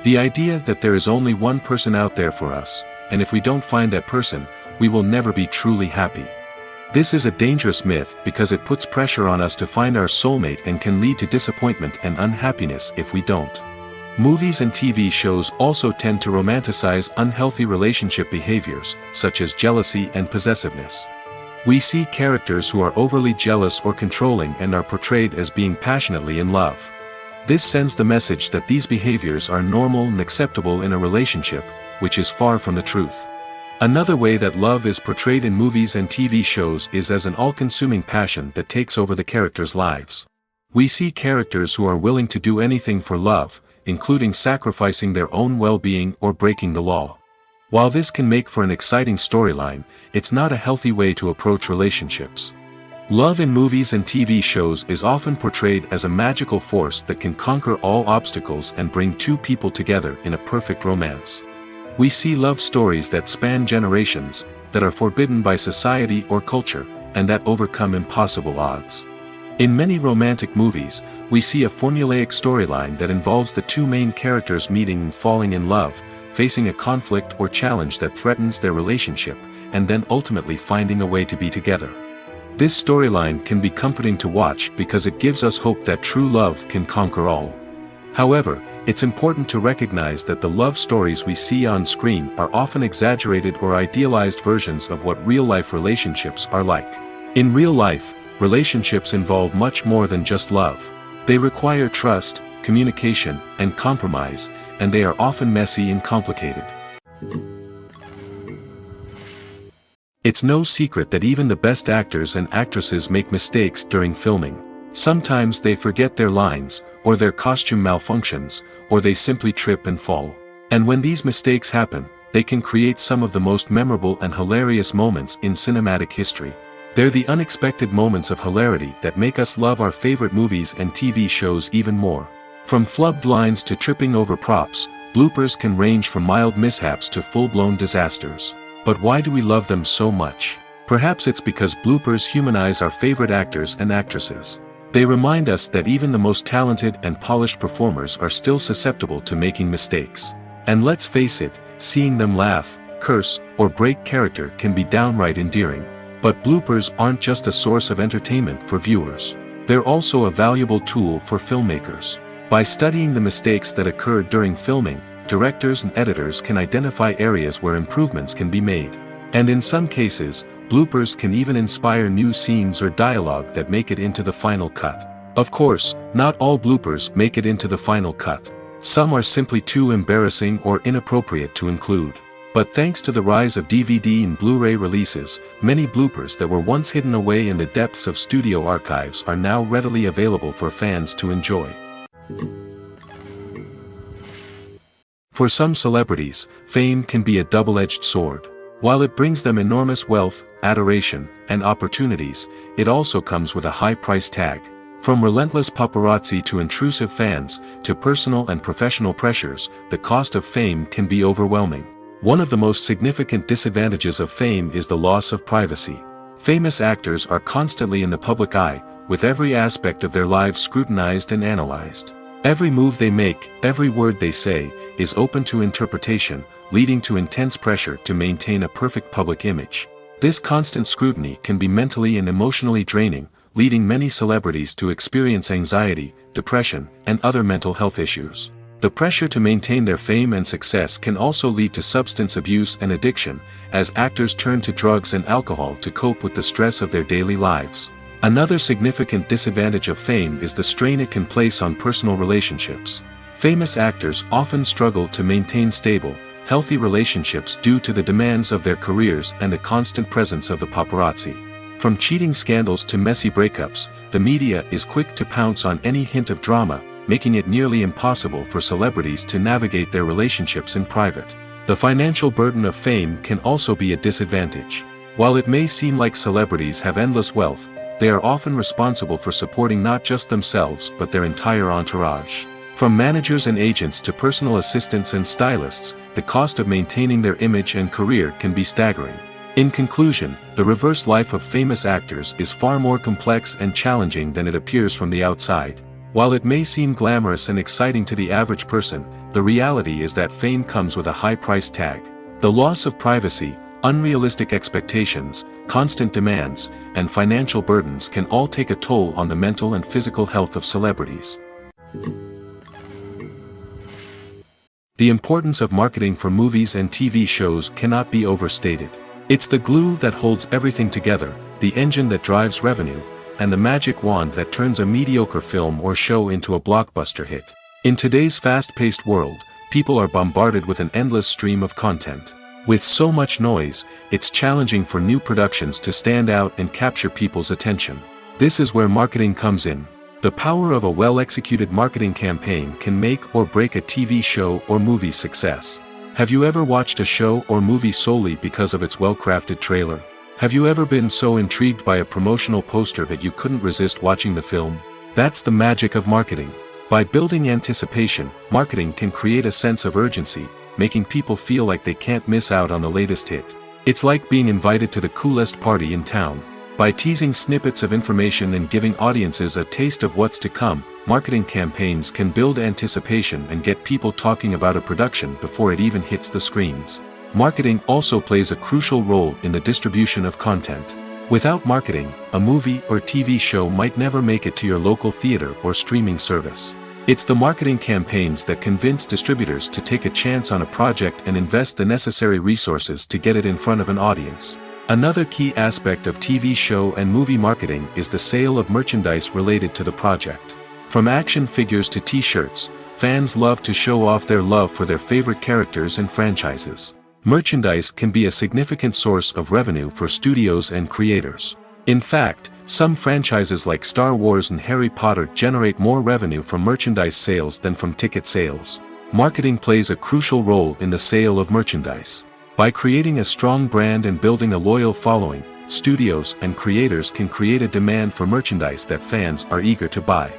Speaker 1: The idea that there is only one person out there for us, and if we don't find that person, we will never be truly happy. This is a dangerous myth because it puts pressure on us to find our soulmate and can lead to disappointment and unhappiness if we don't. Movies and TV shows also tend to romanticize unhealthy relationship behaviors, such as jealousy and possessiveness. We see characters who are overly jealous or controlling and are portrayed as being passionately in love. This sends the message that these behaviors are normal and acceptable in a relationship, which is far from the truth. Another way that love is portrayed in movies and TV shows is as an all-consuming passion that takes over the characters' lives. We see characters who are willing to do anything for love, including sacrificing their own well-being or breaking the law. While this can make for an exciting storyline, it's not a healthy way to approach relationships. Love in movies and TV shows is often portrayed as a magical force that can conquer all obstacles and bring two people together in a perfect romance. We see love stories that span generations, that are forbidden by society or culture, and that overcome impossible odds. In many romantic movies, we see a formulaic storyline that involves the two main characters meeting and falling in love, facing a conflict or challenge that threatens their relationship, and then ultimately finding a way to be together. This storyline can be comforting to watch because it gives us hope that true love can conquer all. However, it's important to recognize that the love stories we see on screen are often exaggerated or idealized versions of what real-life relationships are like. In real life, relationships involve much more than just love. They require trust, communication, and compromise, and they are often messy and complicated. It's no secret that even the best actors and actresses make mistakes during filming. Sometimes they forget their lines, or their costume malfunctions, or they simply trip and fall. And when these mistakes happen, they can create some of the most memorable and hilarious moments in cinematic history. They're the unexpected moments of hilarity that make us love our favorite movies and TV shows even more. From flubbed lines to tripping over props, bloopers can range from mild mishaps to full-blown disasters. But why do we love them so much? Perhaps it's because bloopers humanize our favorite actors and actresses. They remind us that even the most talented and polished performers are still susceptible to making mistakes. And let's face it, seeing them laugh, curse, or break character can be downright endearing. But bloopers aren't just a source of entertainment for viewers. They're also a valuable tool for filmmakers. By studying the mistakes that occurred during filming, directors and editors can identify areas where improvements can be made. And in some cases, bloopers can even inspire new scenes or dialogue that make it into the final cut. Of course, not all bloopers make it into the final cut. Some are simply too embarrassing or inappropriate to include. But thanks to the rise of DVD and Blu-ray releases, many bloopers that were once hidden away in the depths of studio archives are now readily available for fans to enjoy. For some celebrities, fame can be a double-edged sword. While it brings them enormous wealth, adoration, and opportunities, it also comes with a high price tag. From relentless paparazzi to intrusive fans, to personal and professional pressures, the cost of fame can be overwhelming. One of the most significant disadvantages of fame is the loss of privacy. Famous actors are constantly in the public eye, with every aspect of their lives scrutinized and analyzed. Every move they make, every word they say, is open to interpretation, leading to intense pressure to maintain a perfect public image. This constant scrutiny can be mentally and emotionally draining, leading many celebrities to experience anxiety, depression, and other mental health issues. The pressure to maintain their fame and success can also lead to substance abuse and addiction, as actors turn to drugs and alcohol to cope with the stress of their daily lives. Another significant disadvantage of fame is the strain it can place on personal relationships. Famous actors often struggle to maintain stable, healthy relationships due to the demands of their careers and the constant presence of the paparazzi. From cheating scandals to messy breakups, the media is quick to pounce on any hint of drama, making it nearly impossible for celebrities to navigate their relationships in private. The financial burden of fame can also be a disadvantage. While it may seem like celebrities have endless wealth, they are often responsible for supporting not just themselves but their entire entourage. From managers and agents to personal assistants and stylists, the cost of maintaining their image and career can be staggering. In conclusion, the reverse life of famous actors is far more complex and challenging than it appears from the outside. While it may seem glamorous and exciting to the average person, the reality is that fame comes with a high price tag. The loss of privacy, unrealistic expectations, constant demands, and financial burdens can all take a toll on the mental and physical health of celebrities. The importance of marketing for movies and TV shows cannot be overstated. It's the glue that holds everything together, the engine that drives revenue, and the magic wand that turns a mediocre film or show into a blockbuster hit. In today's fast-paced world, people are bombarded with an endless stream of content. With so much noise, it's challenging for new productions to stand out and capture people's attention. This is where marketing comes in. The power of a well-executed marketing campaign can make or break a TV show or movie's success. Have you ever watched a show or movie solely because of its well-crafted trailer? Have you ever been so intrigued by a promotional poster that you couldn't resist watching the film? That's the magic of marketing. By building anticipation, marketing can create a sense of urgency, making people feel like they can't miss out on the latest hit. It's like being invited to the coolest party in town. By teasing snippets of information and giving audiences a taste of what's to come, marketing campaigns can build anticipation and get people talking about a production before it even hits the screens. Marketing also plays a crucial role in the distribution of content. Without marketing, a movie or TV show might never make it to your local theater or streaming service. It's the marketing campaigns that convince distributors to take a chance on a project and invest the necessary resources to get it in front of an audience. Another key aspect of TV show and movie marketing is the sale of merchandise related to the project. From action figures to t-shirts, fans love to show off their love for their favorite characters and franchises. Merchandise can be a significant source of revenue for studios and creators. In fact, some franchises like Star Wars and Harry Potter generate more revenue from merchandise sales than from ticket sales. Marketing plays a crucial role in the sale of merchandise. By creating a strong brand and building a loyal following, studios and creators can create a demand for merchandise that fans are eager to buy.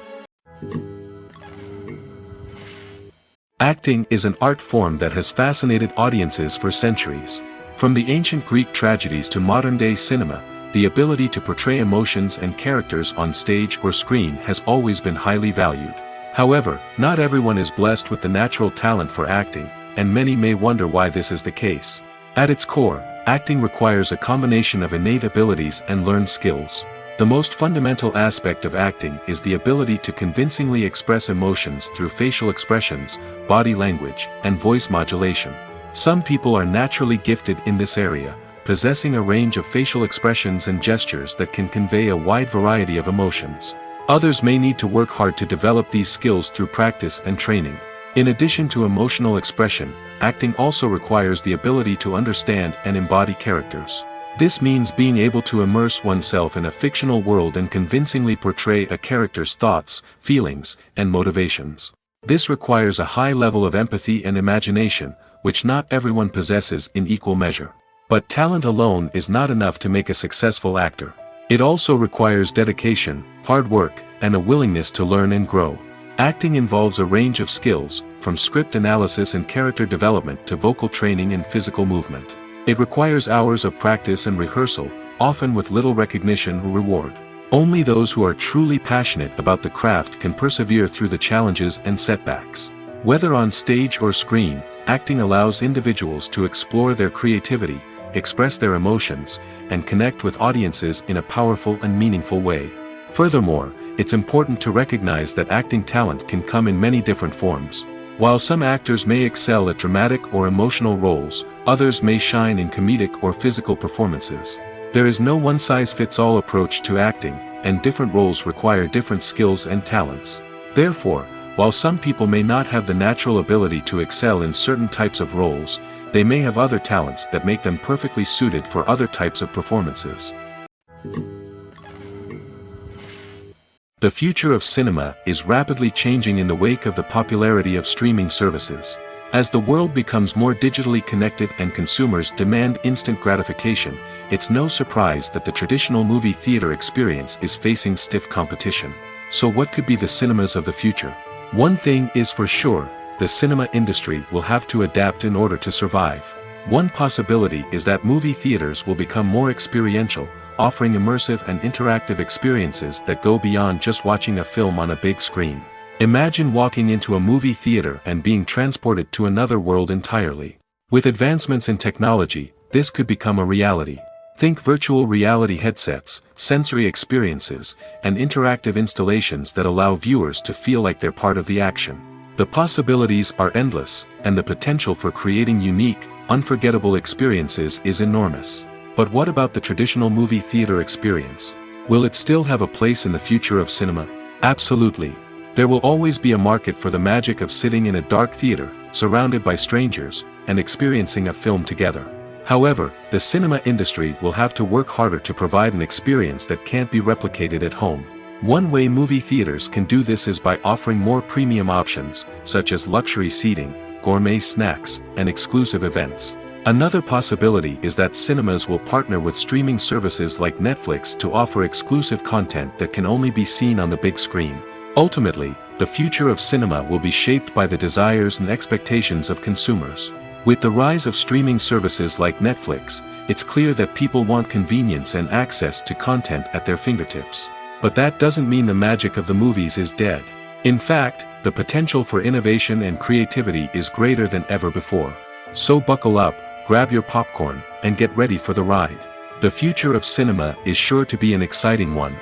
Speaker 1: Acting is an art form that has fascinated audiences for centuries. From the ancient Greek tragedies to modern-day cinema, the ability to portray emotions and characters on stage or screen has always been highly valued. However, not everyone is blessed with the natural talent for acting, and many may wonder why this is the case. At its core, acting requires a combination of innate abilities and learned skills. The most fundamental aspect of acting is the ability to convincingly express emotions through facial expressions, body language, and voice modulation. Some people are naturally gifted in this area, possessing a range of facial expressions and gestures that can convey a wide variety of emotions. Others may need to work hard to develop these skills through practice and training. In addition to emotional expression, acting also requires the ability to understand and embody characters. This means being able to immerse oneself in a fictional world and convincingly portray a character's thoughts, feelings, and motivations. This requires a high level of empathy and imagination, which not everyone possesses in equal measure. But talent alone is not enough to make a successful actor. It also requires dedication, hard work, and a willingness to learn and grow. Acting involves a range of skills, from script analysis and character development to vocal training and physical movement. It requires hours of practice and rehearsal, often with little recognition or reward. Only those who are truly passionate about the craft can persevere through the challenges and setbacks. Whether on stage or screen, acting allows individuals to explore their creativity, express their emotions, and connect with audiences in a powerful and meaningful way. Furthermore, it's important to recognize that acting talent can come in many different forms. While some actors may excel at dramatic or emotional roles, others may shine in comedic or physical performances. There is no one-size-fits-all approach to acting, and different roles require different skills and talents. Therefore, while some people may not have the natural ability to excel in certain types of roles, they may have other talents that make them perfectly suited for other types of performances. The future of cinema is rapidly changing in the wake of the popularity of streaming services. As the world becomes more digitally connected and consumers demand instant gratification, it's no surprise that the traditional movie theater experience is facing stiff competition. So what could be the cinemas of the future? One thing is for sure, the cinema industry will have to adapt in order to survive. One possibility is that movie theaters will become more experiential, offering immersive and interactive experiences that go beyond just watching a film on a big screen. Imagine walking into a movie theater and being transported to another world entirely. With advancements in technology, this could become a reality. Think virtual reality headsets, sensory experiences, and interactive installations that allow viewers to feel like they're part of the action. The possibilities are endless, and the potential for creating unique, unforgettable experiences is enormous. But what about the traditional movie theater experience? Will it still have a place in the future of cinema? Absolutely. There will always be a market for the magic of sitting in a dark theater, surrounded by strangers, and experiencing a film together. However, the cinema industry will have to work harder to provide an experience that can't be replicated at home. One way movie theaters can do this is by offering more premium options, such as luxury seating, gourmet snacks, and exclusive events. Another possibility is that cinemas will partner with streaming services like Netflix to offer exclusive content that can only be seen on the big screen. Ultimately, the future of cinema will be shaped by the desires and expectations of consumers. With the rise of streaming services like Netflix, it's clear that people want convenience and access to content at their fingertips. But that doesn't mean the magic of the movies is dead. In fact, the potential for innovation and creativity is greater than ever before. So buckle up, grab your popcorn, and get ready for the ride. The future of cinema is sure to be an exciting one.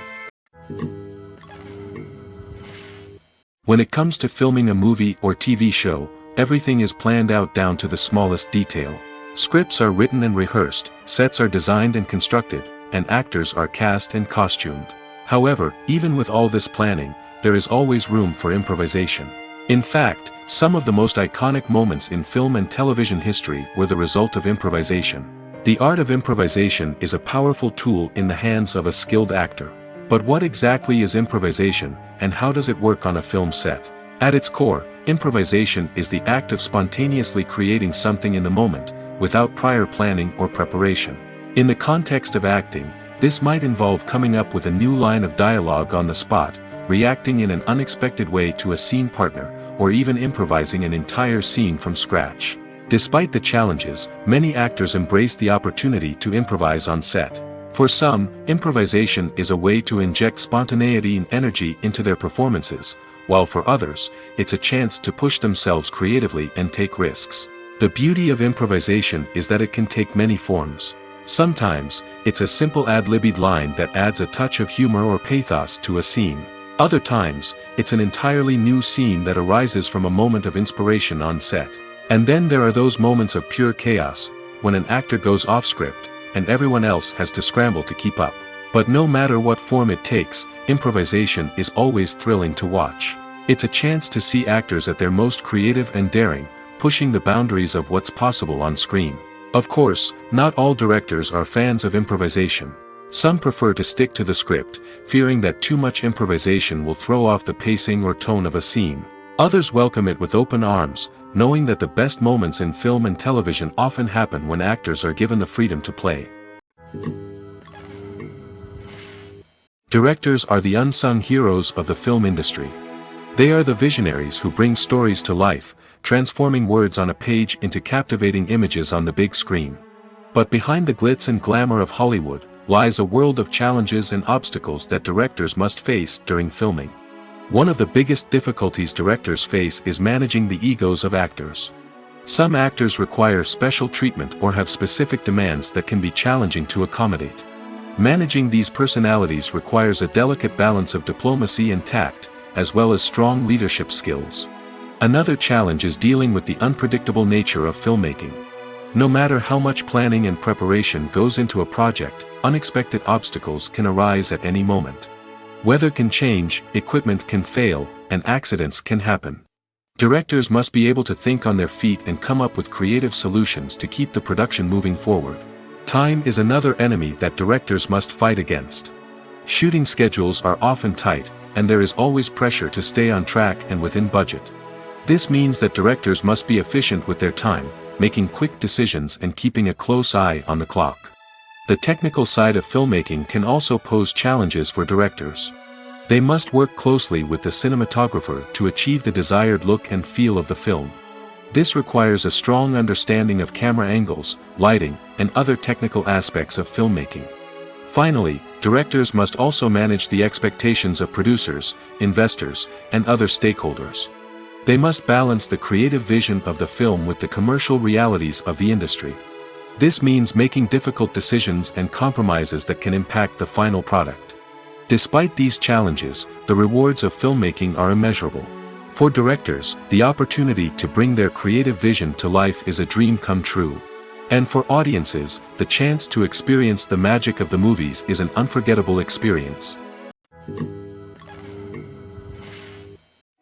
Speaker 1: When it comes to filming a movie or TV show, everything is planned out down to the smallest detail. Scripts are written and rehearsed, sets are designed and constructed, and actors are cast and costumed. However, even with all this planning, there is always room for improvisation. In fact, some of the most iconic moments in film and television history were the result of improvisation. The art of improvisation is a powerful tool in the hands of a skilled actor. But what exactly is improvisation, and how does it work on a film set? At its core, improvisation is the act of spontaneously creating something in the moment, without prior planning or preparation. In the context of acting, this might involve coming up with a new line of dialogue on the spot, reacting in an unexpected way to a scene partner, or even improvising an entire scene from scratch. Despite the challenges, many actors embrace the opportunity to improvise on set. For some, improvisation is a way to inject spontaneity and energy into their performances, while for others, it's a chance to push themselves creatively and take risks. The beauty of improvisation is that it can take many forms. Sometimes, it's a simple ad-libbed line that adds a touch of humor or pathos to a scene. Other times, it's an entirely new scene that arises from a moment of inspiration on set. And then there are those moments of pure chaos, when an actor goes off script, and everyone else has to scramble to keep up. But no matter what form it takes, improvisation is always thrilling to watch. It's a chance to see actors at their most creative and daring, pushing the boundaries of what's possible on screen. Of course, not all directors are fans of improvisation. Some prefer to stick to the script, fearing that too much improvisation will throw off the pacing or tone of a scene. Others welcome it with open arms, knowing that the best moments in film and television often happen when actors are given the freedom to play. Directors are the unsung heroes of the film industry. They are the visionaries who bring stories to life, transforming words on a page into captivating images on the big screen. But behind the glitz and glamour of Hollywood, lies a world of challenges and obstacles that directors must face during filming. One of the biggest difficulties directors face is managing the egos of actors. Some actors require special treatment or have specific demands that can be challenging to accommodate. Managing these personalities requires a delicate balance of diplomacy and tact, as well as strong leadership skills. Another challenge is dealing with the unpredictable nature of filmmaking. No matter how much planning and preparation goes into a project, unexpected obstacles can arise at any moment. Weather can change, equipment can fail, and accidents can happen. Directors must be able to think on their feet and come up with creative solutions to keep the production moving forward. Time is another enemy that directors must fight against. Shooting schedules are often tight, and there is always pressure to stay on track and within budget. This means that directors must be efficient with their time, making quick decisions and keeping a close eye on the clock. The technical side of filmmaking can also pose challenges for directors. They must work closely with the cinematographer to achieve the desired look and feel of the film. This requires a strong understanding of camera angles, lighting, and other technical aspects of filmmaking. Finally, directors must also manage the expectations of producers, investors, and other stakeholders. They must balance the creative vision of the film with the commercial realities of the industry. This means making difficult decisions and compromises that can impact the final product. Despite these challenges, the rewards of filmmaking are immeasurable. For directors, the opportunity to bring their creative vision to life is a dream come true. And for audiences, the chance to experience the magic of the movies is an unforgettable experience.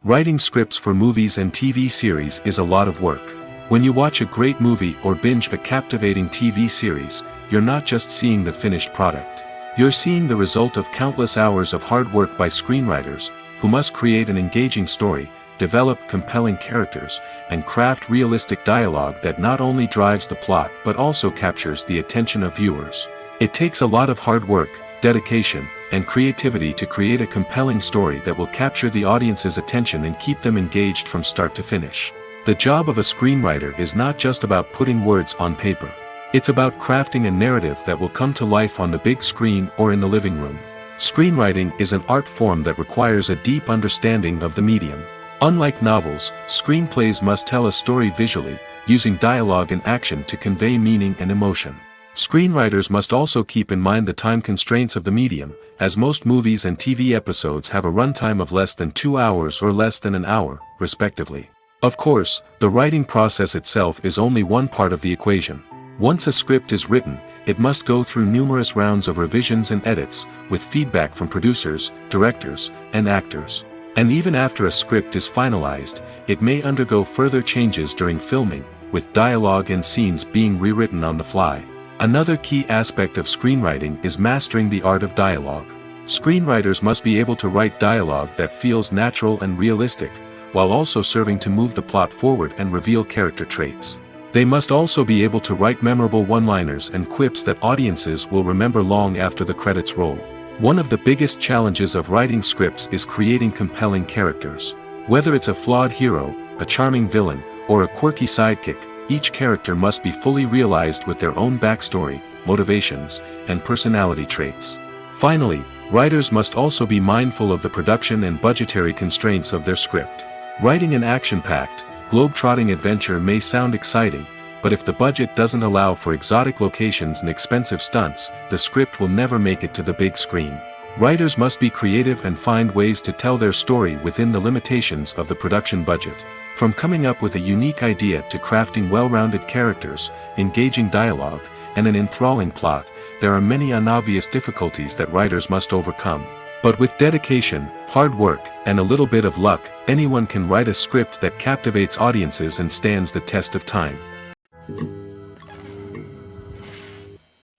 Speaker 1: Writing scripts for movies and TV series is a lot of work. When you watch a great movie or binge a captivating TV series, you're not just seeing the finished product. You're seeing the result of countless hours of hard work by screenwriters, who must create an engaging story, develop compelling characters, and craft realistic dialogue that not only drives the plot but also captures the attention of viewers. It takes a lot of hard work, dedication, and creativity to create a compelling story that will capture the audience's attention and keep them engaged from start to finish. The job of a screenwriter is not just about putting words on paper. It's about crafting a narrative that will come to life on the big screen or in the living room. Screenwriting is an art form that requires a deep understanding of the medium. Unlike novels, screenplays must tell a story visually, using dialogue and action to convey meaning and emotion. Screenwriters must also keep in mind the time constraints of the medium, as most movies and TV episodes have a runtime of less than 2 hours or less than an hour, respectively. Of course, the writing process itself is only one part of the equation. Once a script is written, it must go through numerous rounds of revisions and edits, with feedback from producers, directors, and actors. And even after a script is finalized, it may undergo further changes during filming, with dialogue and scenes being rewritten on the fly. Another key aspect of screenwriting is mastering the art of dialogue. Screenwriters must be able to write dialogue that feels natural and realistic, while also serving to move the plot forward and reveal character traits. They must also be able to write memorable one-liners and quips that audiences will remember long after the credits roll. One of the biggest challenges of writing scripts is creating compelling characters. Whether it's a flawed hero, a charming villain, or a quirky sidekick, each character must be fully realized with their own backstory, motivations, and personality traits. Finally, writers must also be mindful of the production and budgetary constraints of their script. Writing an action-packed, globe-trotting adventure may sound exciting, but if the budget doesn't allow for exotic locations and expensive stunts, the script will never make it to the big screen. Writers must be creative and find ways to tell their story within the limitations of the production budget. From coming up with a unique idea to crafting well-rounded characters, engaging dialogue, and an enthralling plot, there are many unobvious difficulties that writers must overcome. But with dedication, hard work, and a little bit of luck, anyone can write a script that captivates audiences and stands the test of time.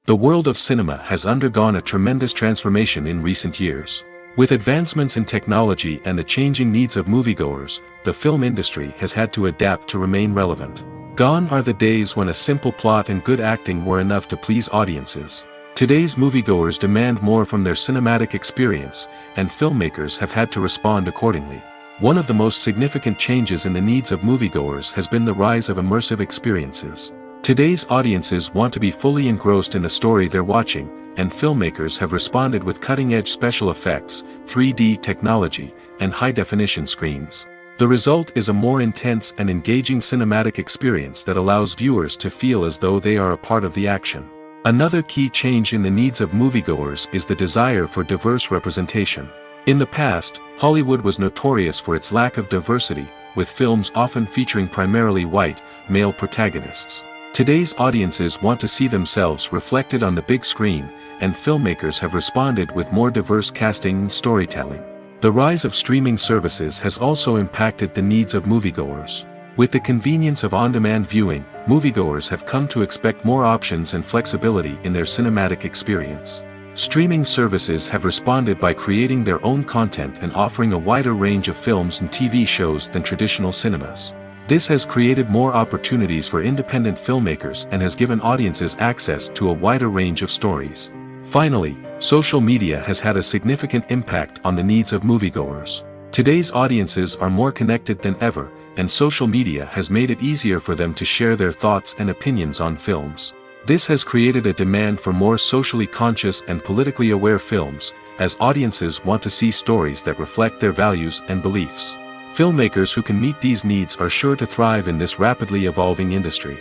Speaker 1: The world of cinema has undergone a tremendous transformation in recent years. With advancements in technology and the changing needs of moviegoers, the film industry has had to adapt to remain relevant. Gone are the days when a simple plot and good acting were enough to please audiences. Today's moviegoers demand more from their cinematic experience, and filmmakers have had to respond accordingly. One of the most significant changes in the needs of moviegoers has been the rise of immersive experiences. Today's audiences want to be fully engrossed in the story they're watching, and filmmakers have responded with cutting-edge special effects, 3D technology, and high-definition screens. The result is a more intense and engaging cinematic experience that allows viewers to feel as though they are a part of the action. Another key change in the needs of moviegoers is the desire for diverse representation. In the past, Hollywood was notorious for its lack of diversity, with films often featuring primarily white, male protagonists. Today's audiences want to see themselves reflected on the big screen, and filmmakers have responded with more diverse casting and storytelling. The rise of streaming services has also impacted the needs of moviegoers. With the convenience of on-demand viewing, moviegoers have come to expect more options and flexibility in their cinematic experience. Streaming services have responded by creating their own content and offering a wider range of films and TV shows than traditional cinemas. This has created more opportunities for independent filmmakers and has given audiences access to a wider range of stories. Finally, social media has had a significant impact on the needs of moviegoers. Today's audiences are more connected than ever, and social media has made it easier for them to share their thoughts and opinions on films. This has created a demand for more socially conscious and politically aware films, as audiences want to see stories that reflect their values and beliefs. Filmmakers who can meet these needs are sure to thrive in this rapidly evolving industry.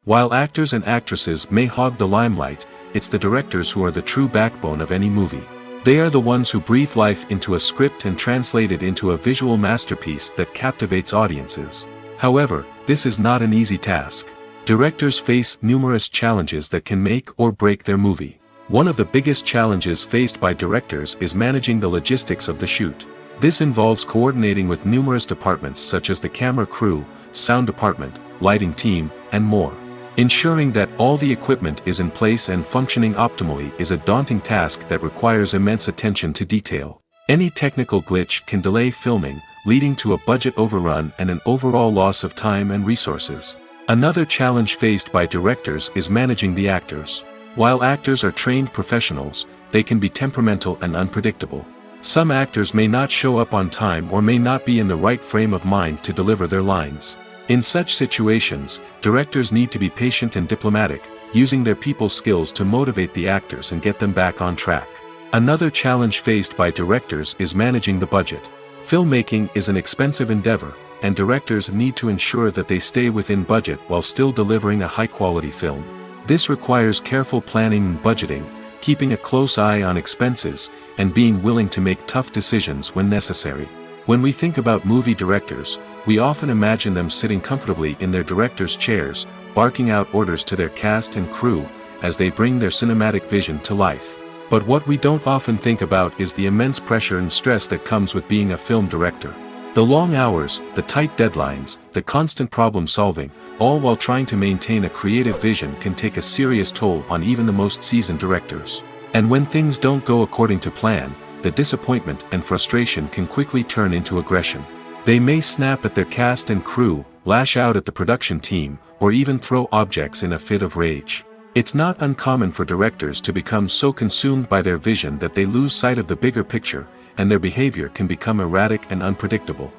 Speaker 1: While actors and actresses may hog the limelight, it's the directors who are the true backbone of any movie. They are the ones who breathe life into a script and translate it into a visual masterpiece that captivates audiences. However, this is not an easy task. Directors face numerous challenges that can make or break their movie. One of the biggest challenges faced by directors is managing the logistics of the shoot. This involves coordinating with numerous departments such as the camera crew, sound department, lighting team, and more. Ensuring that all the equipment is in place and functioning optimally is a daunting task that requires immense attention to detail. Any technical glitch can delay filming, leading to a budget overrun and an overall loss of time and resources. Another challenge faced by directors is managing the actors. While actors are trained professionals, they can be temperamental and unpredictable. Some actors may not show up on time or may not be in the right frame of mind to deliver their lines. In such situations, directors need to be patient and diplomatic, using their people skills to motivate the actors and get them back on track. Another challenge faced by directors is managing the budget. Filmmaking is an expensive endeavor, and directors need to ensure that they stay within budget while still delivering a high-quality film. This requires careful planning and budgeting, keeping a close eye on expenses, and being willing to make tough decisions when necessary. When we think about movie directors, we often imagine them sitting comfortably in their director's chairs, barking out orders to their cast and crew, as they bring their cinematic vision to life. But what we don't often think about is the immense pressure and stress that comes with being a film director. The long hours, the tight deadlines, the constant problem solving, all while trying to maintain a creative vision can take a serious toll on even the most seasoned directors. And when things don't go according to plan, the disappointment and frustration can quickly turn into aggression. They may snap at their cast and crew, lash out at the production team, or even throw objects in a fit of rage. It's not uncommon for directors to become so consumed by their vision that they lose sight of the bigger picture, and their behavior can become erratic and unpredictable.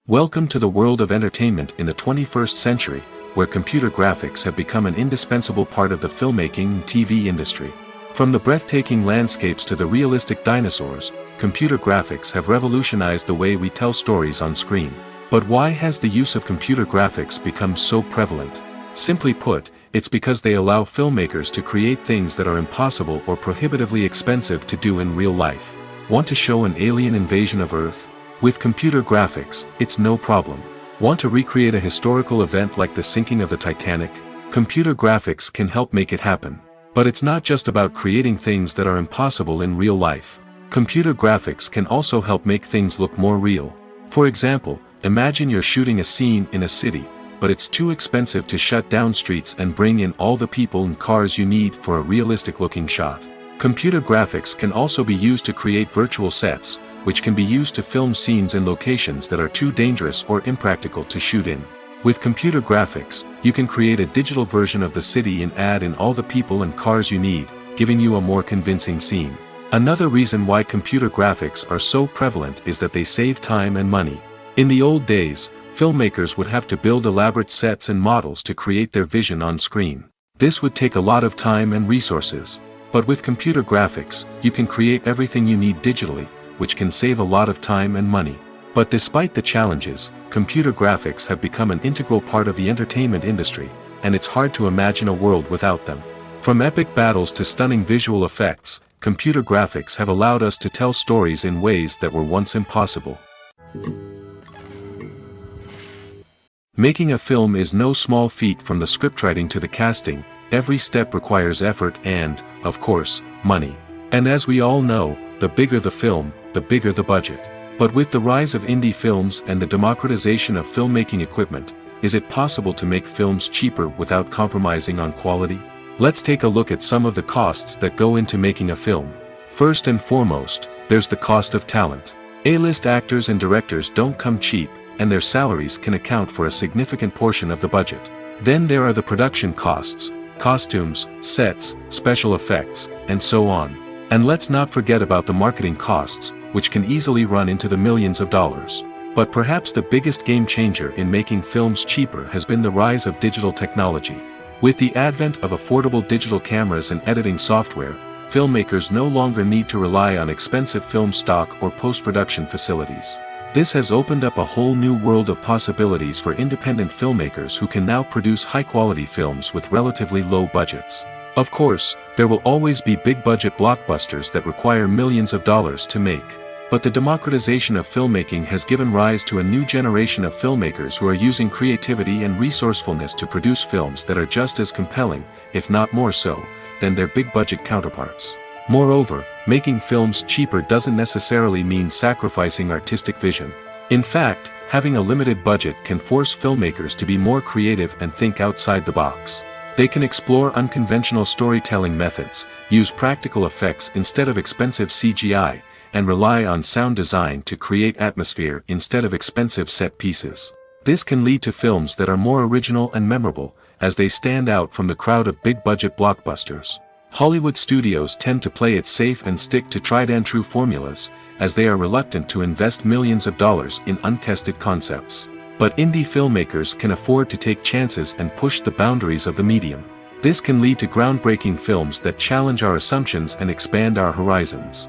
Speaker 1: Welcome to the world of entertainment in the 21st century, where computer graphics have become an indispensable part of the filmmaking and TV industry. From the breathtaking landscapes to the realistic dinosaurs, computer graphics have revolutionized the way we tell stories on screen. But why has the use of computer graphics become so prevalent? Simply put, it's because they allow filmmakers to create things that are impossible or prohibitively expensive to do in real life. Want to show an alien invasion of Earth? With computer graphics, it's no problem. Want to recreate a historical event like the sinking of the Titanic? Computer graphics can help make it happen. But it's not just about creating things that are impossible in real life. Computer graphics can also help make things look more real. For example, imagine you're shooting a scene in a city, but it's too expensive to shut down streets and bring in all the people and cars you need for a realistic-looking shot. Computer graphics can also be used to create virtual sets, which can be used to film scenes in locations that are too dangerous or impractical to shoot in. With computer graphics, you can create a digital version of the city and add in all the people and cars you need, giving you a more convincing scene. Another reason why computer graphics are so prevalent is that they save time and money. In the old days, filmmakers would have to build elaborate sets and models to create their vision on screen. This would take a lot of time and resources. But with computer graphics, you can create everything you need digitally, which can save a lot of time and money. But despite the challenges, computer graphics have become an integral part of the entertainment industry, and it's hard to imagine a world without them. From epic battles to stunning visual effects, computer graphics have allowed us to tell stories in ways that were once impossible. Making a film is no small feat. From the scriptwriting to the casting, every step requires effort and, of course, money. And as we all know, the bigger the film, the bigger the budget. But with the rise of indie films and the democratization of filmmaking equipment, is it possible to make films cheaper without compromising on quality? Let's take a look at some of the costs that go into making a film. First and foremost, there's the cost of talent. A-list actors and directors don't come cheap, and their salaries can account for a significant portion of the budget. Then there are the production costs, costumes, sets, special effects, and so on. And let's not forget about the marketing costs, which can easily run into the millions of dollars. But perhaps the biggest game changer in making films cheaper has been the rise of digital technology. With the advent of affordable digital cameras and editing software, filmmakers no longer need to rely on expensive film stock or post-production facilities. This has opened up a whole new world of possibilities for independent filmmakers who can now produce high-quality films with relatively low budgets. Of course, there will always be big-budget blockbusters that require millions of dollars to make. But the democratization of filmmaking has given rise to a new generation of filmmakers who are using creativity and resourcefulness to produce films that are just as compelling, if not more so, than their big-budget counterparts. Moreover, making films cheaper doesn't necessarily mean sacrificing artistic vision. In fact, having a limited budget can force filmmakers to be more creative and think outside the box. They can explore unconventional storytelling methods, use practical effects instead of expensive CGI, and rely on sound design to create atmosphere instead of expensive set pieces. This can lead to films that are more original and memorable, as they stand out from the crowd of big-budget blockbusters. Hollywood studios tend to play it safe and stick to tried-and-true formulas, as they are reluctant to invest millions of dollars in untested concepts. But indie filmmakers can afford to take chances and push the boundaries of the medium. This can lead to groundbreaking films that challenge our assumptions and expand our horizons.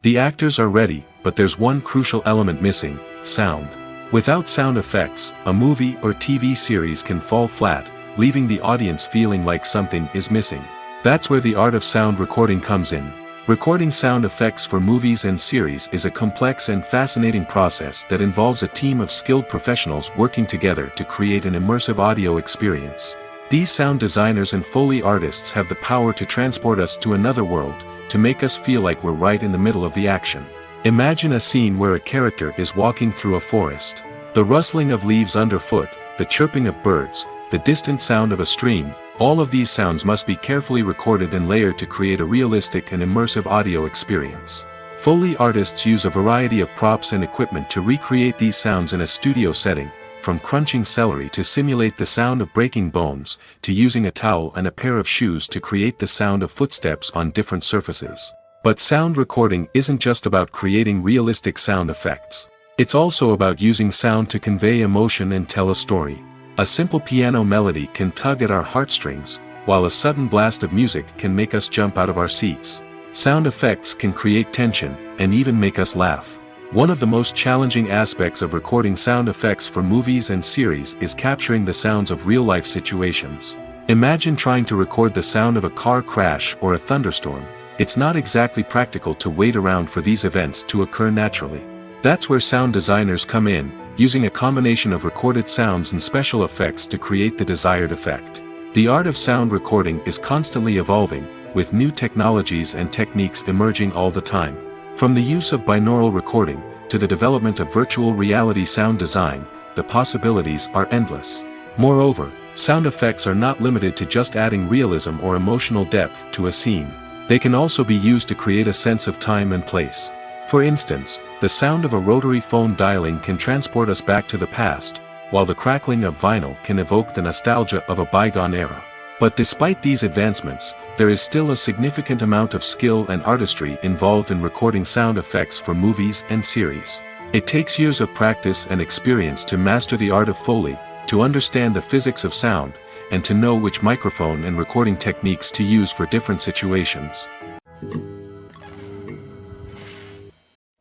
Speaker 1: The actors are ready, but there's one crucial element missing: sound. Without sound effects, a movie or TV series can fall flat, leaving the audience feeling like something is missing. That's where the art of sound recording comes in. Recording sound effects for movies and series is a complex and fascinating process that involves a team of skilled professionals working together to create an immersive audio experience. These sound designers and Foley artists have the power to transport us to another world, to make us feel like we're right in the middle of the action. Imagine a scene where a character is walking through a forest. The rustling of leaves underfoot, the chirping of birds, the distant sound of a stream, all of these sounds must be carefully recorded and layered to create a realistic and immersive audio experience. Foley artists use a variety of props and equipment to recreate these sounds in a studio setting, from crunching celery to simulate the sound of breaking bones, to using a towel and a pair of shoes to create the sound of footsteps on different surfaces. But sound recording isn't just about creating realistic sound effects. It's also about using sound to convey emotion and tell a story. A simple piano melody can tug at our heartstrings, while a sudden blast of music can make us jump out of our seats. Sound effects can create tension, and even make us laugh. One of the most challenging aspects of recording sound effects for movies and series is capturing the sounds of real-life situations. Imagine trying to record the sound of a car crash or a thunderstorm. It's not exactly practical to wait around for these events to occur naturally. That's where sound designers come in, using a combination of recorded sounds and special effects to create the desired effect. The art of sound recording is constantly evolving, with new technologies and techniques emerging all the time. From the use of binaural recording, to the development of virtual reality sound design, the possibilities are endless. Moreover, sound effects are not limited to just adding realism or emotional depth to a scene. They can also be used to create a sense of time and place. For instance, the sound of a rotary phone dialing can transport us back to the past, while the crackling of vinyl can evoke the nostalgia of a bygone era. But despite these advancements, there is still a significant amount of skill and artistry involved in recording sound effects for movies and series. It takes years of practice and experience to master the art of Foley, to understand the physics of sound, and to know which microphone and recording techniques to use for different situations.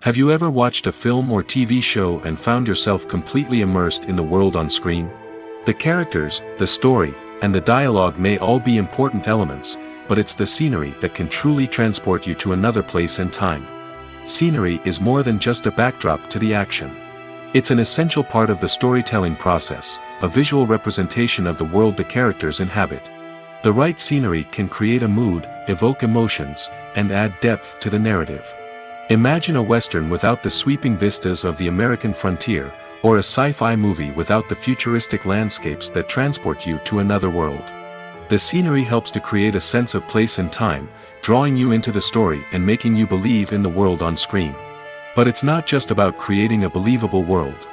Speaker 1: Have you ever watched a film or TV show and found yourself completely immersed in the world on screen? The characters, the story, and the dialogue may all be important elements, but it's the scenery that can truly transport you to another place and time. Scenery is more than just a backdrop to the action. It's an essential part of the storytelling process, a visual representation of the world the characters inhabit. The right scenery can create a mood, evoke emotions, and add depth to the narrative. Imagine a Western without the sweeping vistas of the American frontier, or a sci-fi movie without the futuristic landscapes that transport you to another world. The scenery helps to create a sense of place and time, drawing you into the story and making you believe in the world on screen. But it's not just about creating a believable world.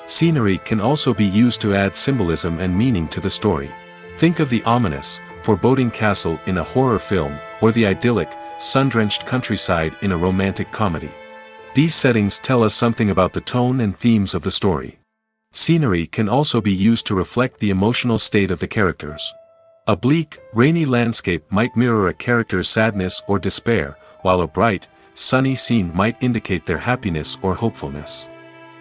Speaker 1: Scenery can also be used to add symbolism and meaning to the story. Think of the ominous, foreboding castle in a horror film, or the idyllic, sun-drenched countryside in a romantic comedy. These settings tell us something about the tone and themes of the story. Scenery can also be used to reflect the emotional state of the characters. A bleak, rainy landscape might mirror a character's sadness or despair, while a bright, sunny scene might indicate their happiness or hopefulness.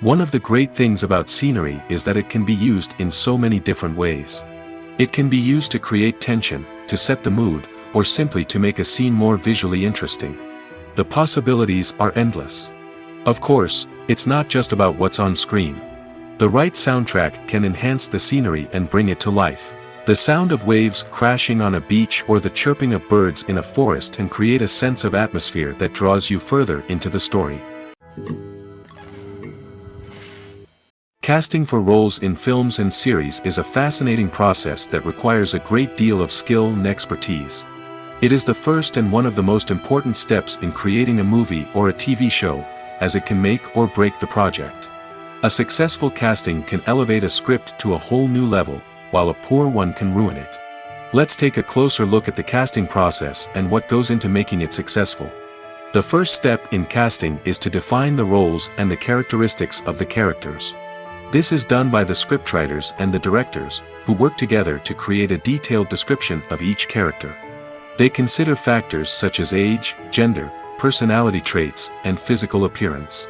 Speaker 1: One of the great things about scenery is that it can be used in so many different ways. It can be used to create tension, to set the mood, or simply to make a scene more visually interesting. The possibilities are endless. Of course, it's not just about what's on screen. The right soundtrack can enhance the scenery and bring it to life. The sound of waves crashing on a beach or the chirping of birds in a forest can create a sense of atmosphere that draws you further into the story. Casting for roles in films and series is a fascinating process that requires a great deal of skill and expertise. It is the first and one of the most important steps in creating a movie or a TV show, as it can make or break the project. A successful casting can elevate a script to a whole new level, while a poor one can ruin it. Let's take a closer look at the casting process and what goes into making it successful. The first step in casting is to define the roles and the characteristics of the characters. This is done by the scriptwriters and the directors, who work together to create a detailed description of each character. They consider factors such as age, gender, personality traits, and physical appearance.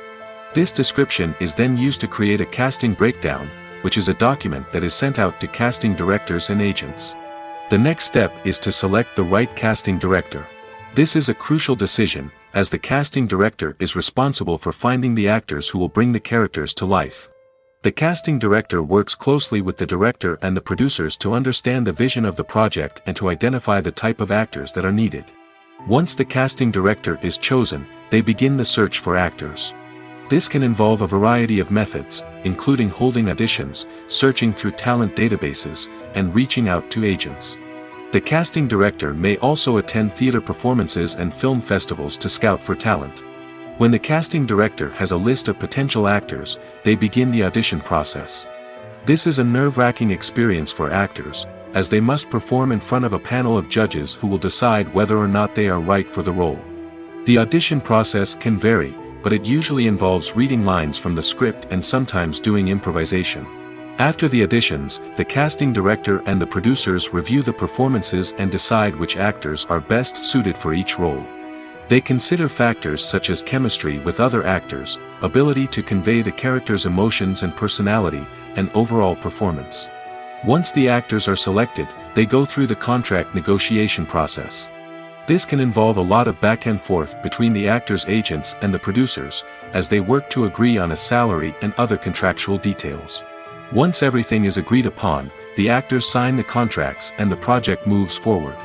Speaker 1: This description is then used to create a casting breakdown, which is a document that is sent out to casting directors and agents. The next step is to select the right casting director. This is a crucial decision, as the casting director is responsible for finding the actors who will bring the characters to life. The casting director works closely with the director and the producers to understand the vision of the project and to identify the type of actors that are needed. Once the casting director is chosen, they begin the search for actors. This can involve a variety of methods, including holding auditions, searching through talent databases, and reaching out to agents. The casting director may also attend theater performances and film festivals to scout for talent. When the casting director has a list of potential actors, they begin the audition process. This is a nerve-wracking experience for actors, as they must perform in front of a panel of judges who will decide whether or not they are right for the role. The audition process can vary, but it usually involves reading lines from the script and sometimes doing improvisation. After the auditions, the casting director and the producers review the performances and decide which actors are best suited for each role. They consider factors such as chemistry with other actors, ability to convey the character's emotions and personality, and overall performance. Once the actors are selected, they go through the contract negotiation process. This can involve a lot of back and forth between the actors' agents and the producers, as they work to agree on a salary and other contractual details. Once everything is agreed upon, the actors sign the contracts and the project moves forward.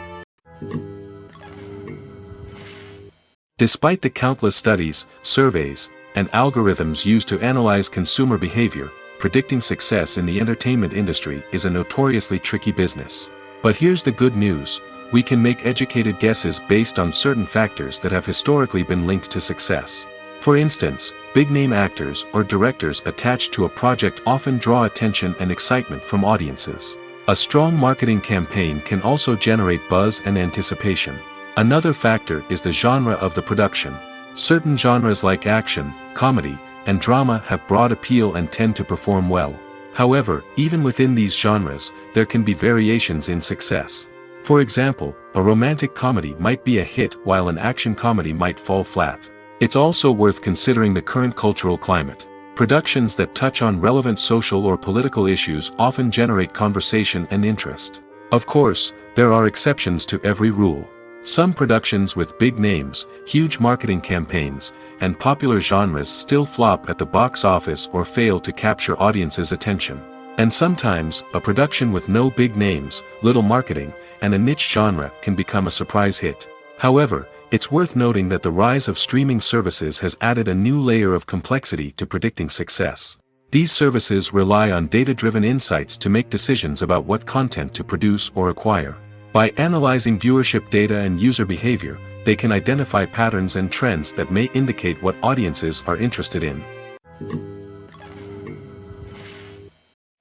Speaker 1: Despite the countless studies, surveys, and algorithms used to analyze consumer behavior, predicting success in the entertainment industry is a notoriously tricky business. But here's the good news: we can make educated guesses based on certain factors that have historically been linked to success. For instance, big-name actors or directors attached to a project often draw attention and excitement from audiences. A strong marketing campaign can also generate buzz and anticipation. Another factor is the genre of the production. Certain genres like action, comedy, and drama have broad appeal and tend to perform well. However, even within these genres, there can be variations in success. For example, a romantic comedy might be a hit while an action comedy might fall flat. It's also worth considering the current cultural climate. Productions that touch on relevant social or political issues often generate conversation and interest. Of course, there are exceptions to every rule. Some productions with big names, huge marketing campaigns, and popular genres still flop at the box office or fail to capture audiences' attention. And sometimes, a production with no big names, little marketing, and a niche genre can become a surprise hit. However, it's worth noting that the rise of streaming services has added a new layer of complexity to predicting success. These services rely on data-driven insights to make decisions about what content to produce or acquire. By analyzing viewership data and user behavior, they can identify patterns and trends that may indicate what audiences are interested in.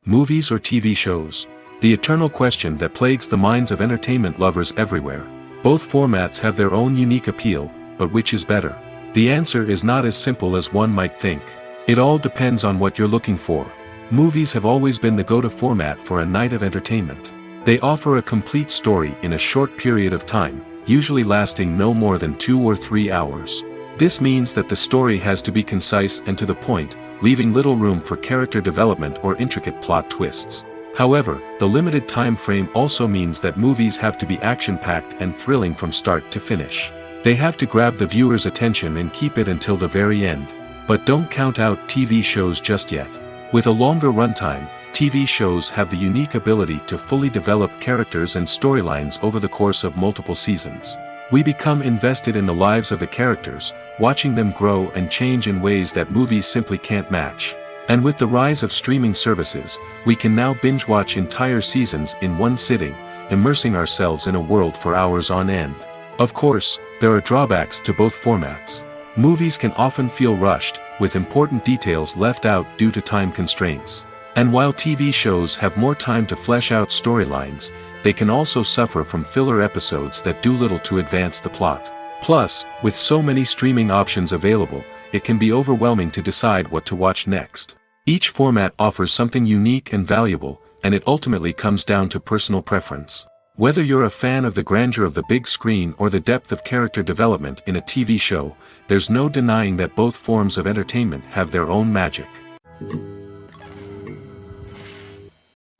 Speaker 1: Movies or TV shows? The eternal question that plagues the minds of entertainment lovers everywhere. Both formats have their own unique appeal, but which is better? The answer is not as simple as one might think. It all depends on what you're looking for. Movies have always been the go-to format for a night of entertainment. They offer a complete story in a short period of time, usually lasting no more than 2 or 3 hours. This means that the story has to be concise and to the point, leaving little room for character development or intricate plot twists. However, the limited time frame also means that movies have to be action-packed and thrilling from start to finish. They have to grab the viewer's attention and keep it until the very end. But don't count out TV shows just yet. With a longer runtime, TV shows have the unique ability to fully develop characters and storylines over the course of multiple seasons. We become invested in the lives of the characters, watching them grow and change in ways that movies simply can't match. And with the rise of streaming services, we can now binge-watch entire seasons in one sitting, immersing ourselves in a world for hours on end. Of course, there are drawbacks to both formats. Movies can often feel rushed, with important details left out due to time constraints. And while TV shows have more time to flesh out storylines, they can also suffer from filler episodes that do little to advance the plot. Plus, with so many streaming options available, it can be overwhelming to decide what to watch next. Each format offers something unique and valuable, and it ultimately comes down to personal preference. Whether you're a fan of the grandeur of the big screen or the depth of character development in a TV show, there's no denying that both forms of entertainment have their own magic.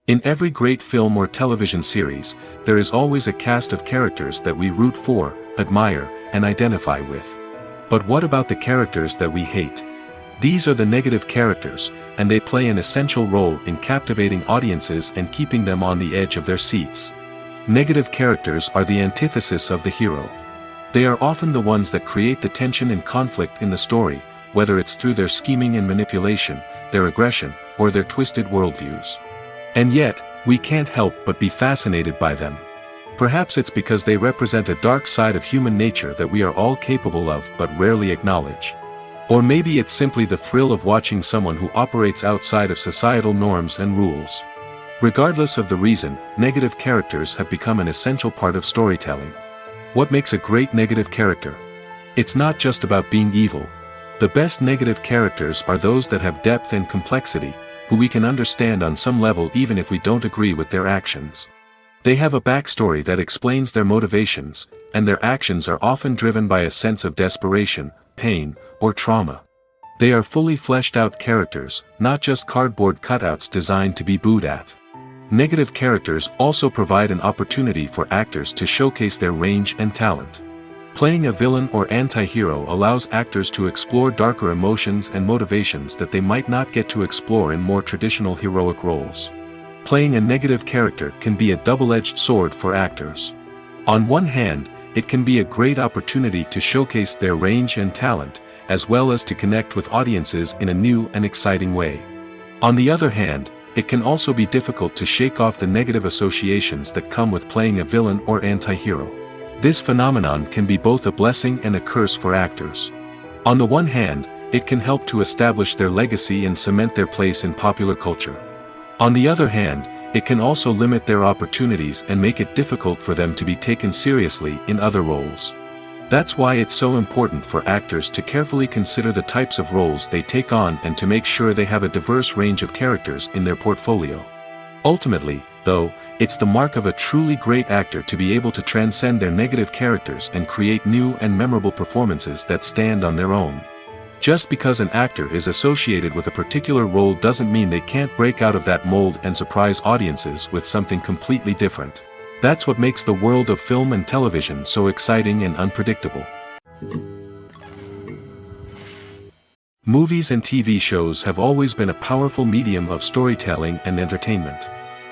Speaker 1: In every great film or television series, there is always a cast of characters that we root for, admire, and identify with. But what about the characters that we hate? These are the negative characters, and they play an essential role in captivating audiences and keeping them on the edge of their seats. Negative characters are the antithesis of the hero. They are often the ones that create the tension and conflict in the story, whether it's through their scheming and manipulation, their aggression, or their twisted worldviews. And yet, we can't help but be fascinated by them. Perhaps it's because they represent a dark side of human nature that we are all capable of but rarely acknowledge. Or maybe it's simply the thrill of watching someone who operates outside of societal norms and rules. Regardless of the reason, negative characters have become an essential part of storytelling. What makes a great negative character? It's not just about being evil. The best negative characters are those that have depth and complexity, who we can understand on some level even if we don't agree with their actions. They have a backstory that explains their motivations, and their actions are often driven by a sense of desperation, pain, or trauma. They are fully fleshed out characters, not just cardboard cutouts designed to be booed at. Negative characters also provide an opportunity for actors to showcase their range and talent. Playing a villain or anti-hero allows actors to explore darker emotions and motivations that they might not get to explore in more traditional heroic roles. Playing a negative character can be a double-edged sword for actors. On one hand, it can be a great opportunity to showcase their range and talent, as well as to connect with audiences in a new and exciting way. On the other hand, it can also be difficult to shake off the negative associations that come with playing a villain or anti-hero. This phenomenon can be both a blessing and a curse for actors. On the one hand, it can help to establish their legacy and cement their place in popular culture. On the other hand, it can also limit their opportunities and make it difficult for them to be taken seriously in other roles. That's why it's so important for actors to carefully consider the types of roles they take on and to make sure they have a diverse range of characters in their portfolio. Ultimately, though, it's the mark of a truly great actor to be able to transcend their negative characters and create new and memorable performances that stand on their own. Just because an actor is associated with a particular role doesn't mean they can't break out of that mold and surprise audiences with something completely different. That's what makes the world of film and television so exciting and unpredictable. Movies and TV shows have always been a powerful medium of storytelling and entertainment.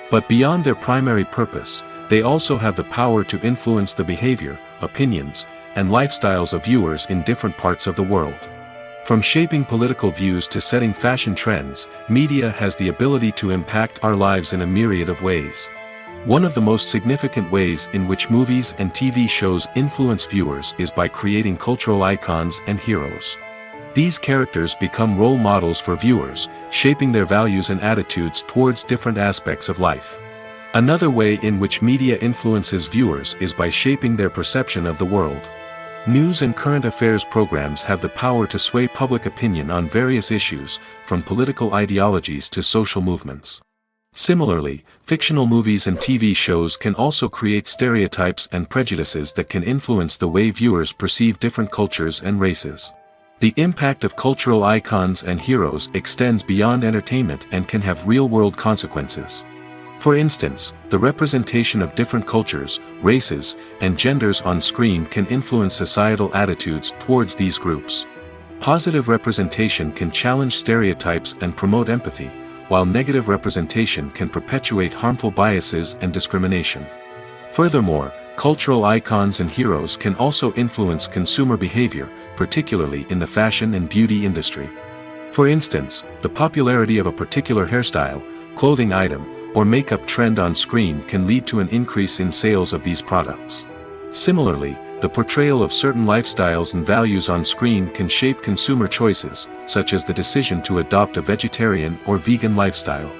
Speaker 1: But beyond their primary purpose, they also have the power to influence the behavior, opinions, and lifestyles of viewers in different parts of the world. From shaping political views to setting fashion trends, media has the ability to impact our lives in a myriad of ways. One of the most significant ways in which movies and TV shows influence viewers is by creating cultural icons and heroes. These characters become role models for viewers, shaping their values and attitudes towards different aspects of life. Another way in which media influences viewers is by shaping their perception of the world. News and current affairs programs have the power to sway public opinion on various issues, from political ideologies to social movements. Similarly, fictional movies and TV shows can also create stereotypes and prejudices that can influence the way viewers perceive different cultures and races. The impact of cultural icons and heroes extends beyond entertainment and can have real-world consequences. For instance, the representation of different cultures, races, and genders on screen can influence societal attitudes towards these groups. Positive representation can challenge stereotypes and promote empathy, while negative representation can perpetuate harmful biases and discrimination. Furthermore, cultural icons and heroes can also influence consumer behavior, particularly in the fashion and beauty industry. For instance, the popularity of a particular hairstyle, clothing item, or makeup trend on screen can lead to an increase in sales of these products. Similarly, the portrayal of certain lifestyles and values on screen can shape consumer choices, such as the decision to adopt a vegetarian or vegan lifestyle.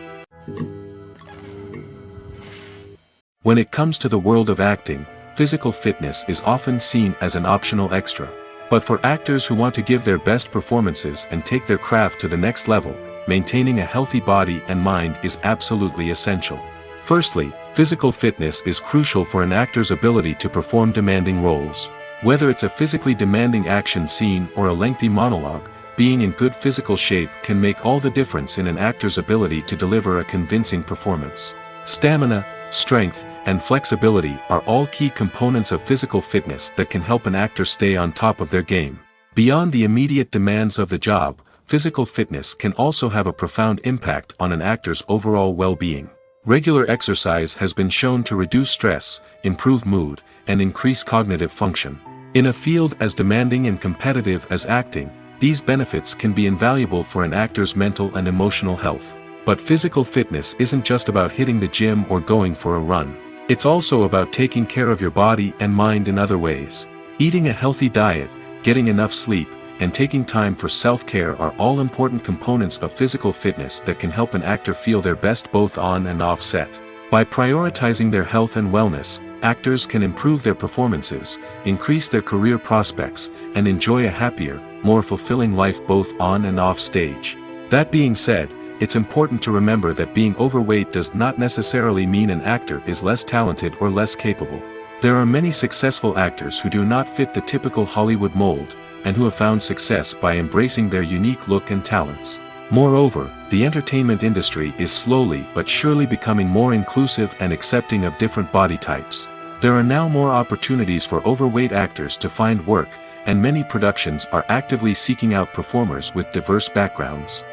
Speaker 1: When it comes to the world of acting, physical fitness is often seen as an optional extra. But for actors who want to give their best performances and take their craft to the next level, maintaining a healthy body and mind is absolutely essential. Firstly, physical fitness is crucial for an actor's ability to perform demanding roles. Whether it's a physically demanding action scene or a lengthy monologue, being in good physical shape can make all the difference in an actor's ability to deliver a convincing performance. Stamina, strength, and flexibility are all key components of physical fitness that can help an actor stay on top of their game. Beyond the immediate demands of the job, physical fitness can also have a profound impact on an actor's overall well-being. Regular exercise has been shown to reduce stress, improve mood, and increase cognitive function. In a field as demanding and competitive as acting, these benefits can be invaluable for an actor's mental and emotional health. But physical fitness isn't just about hitting the gym or going for a run. It's also about taking care of your body and mind in other ways. Eating a healthy diet, getting enough sleep, and taking time for self-care are all important components of physical fitness that can help an actor feel their best both on and off set. By prioritizing their health and wellness, actors can improve their performances, increase their career prospects, and enjoy a happier, more fulfilling life both on and off stage. That being said, it's important to remember that being overweight does not necessarily mean an actor is less talented or less capable. There are many successful actors who do not fit the typical Hollywood mold, and who have found success by embracing their unique look and talents. Moreover, the entertainment industry is slowly but surely becoming more inclusive and accepting of different body types. There are now more opportunities for overweight actors to find work, and many productions are actively seeking out performers with diverse backgrounds.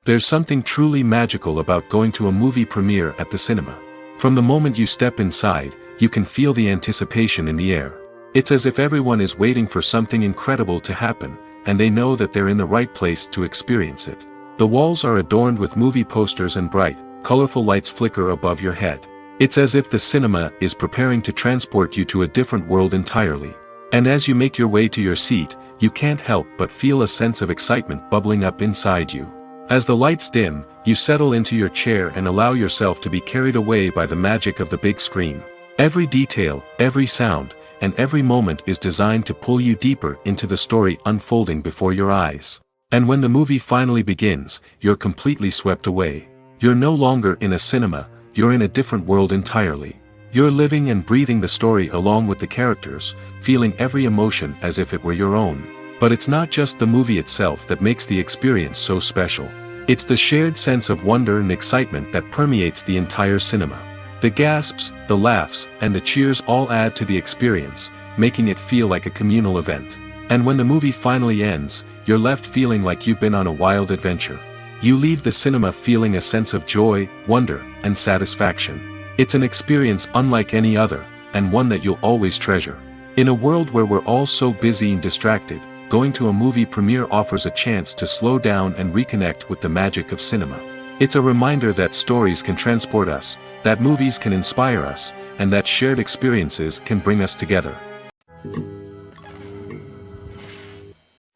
Speaker 1: There's something truly magical about going to a movie premiere at the cinema. From the moment you step inside, you can feel the anticipation in the air. It's as if everyone is waiting for something incredible to happen, and they know that they're in the right place to experience it. The walls are adorned with movie posters and bright, colorful lights flicker above your head. It's as if the cinema is preparing to transport you to a different world entirely. And as you make your way to your seat, you can't help but feel a sense of excitement bubbling up inside you. As the lights dim, you settle into your chair and allow yourself to be carried away by the magic of the big screen. Every detail, every sound, and every moment is designed to pull you deeper into the story unfolding before your eyes. And when the movie finally begins, you're completely swept away. You're no longer in a cinema, you're in a different world entirely. You're living and breathing the story along with the characters, feeling every emotion as if it were your own. But it's not just the movie itself that makes the experience so special. It's the shared sense of wonder and excitement that permeates the entire cinema. The gasps, the laughs, and the cheers all add to the experience, making it feel like a communal event. And when the movie finally ends, you're left feeling like you've been on a wild adventure. You leave the cinema feeling a sense of joy, wonder, and satisfaction. It's an experience unlike any other, and one that you'll always treasure. In a world where we're all so busy and distracted, going to a movie premiere offers a chance to slow down and reconnect with the magic of cinema. It's a reminder that stories can transport us, that movies can inspire us, and that shared experiences can bring us together.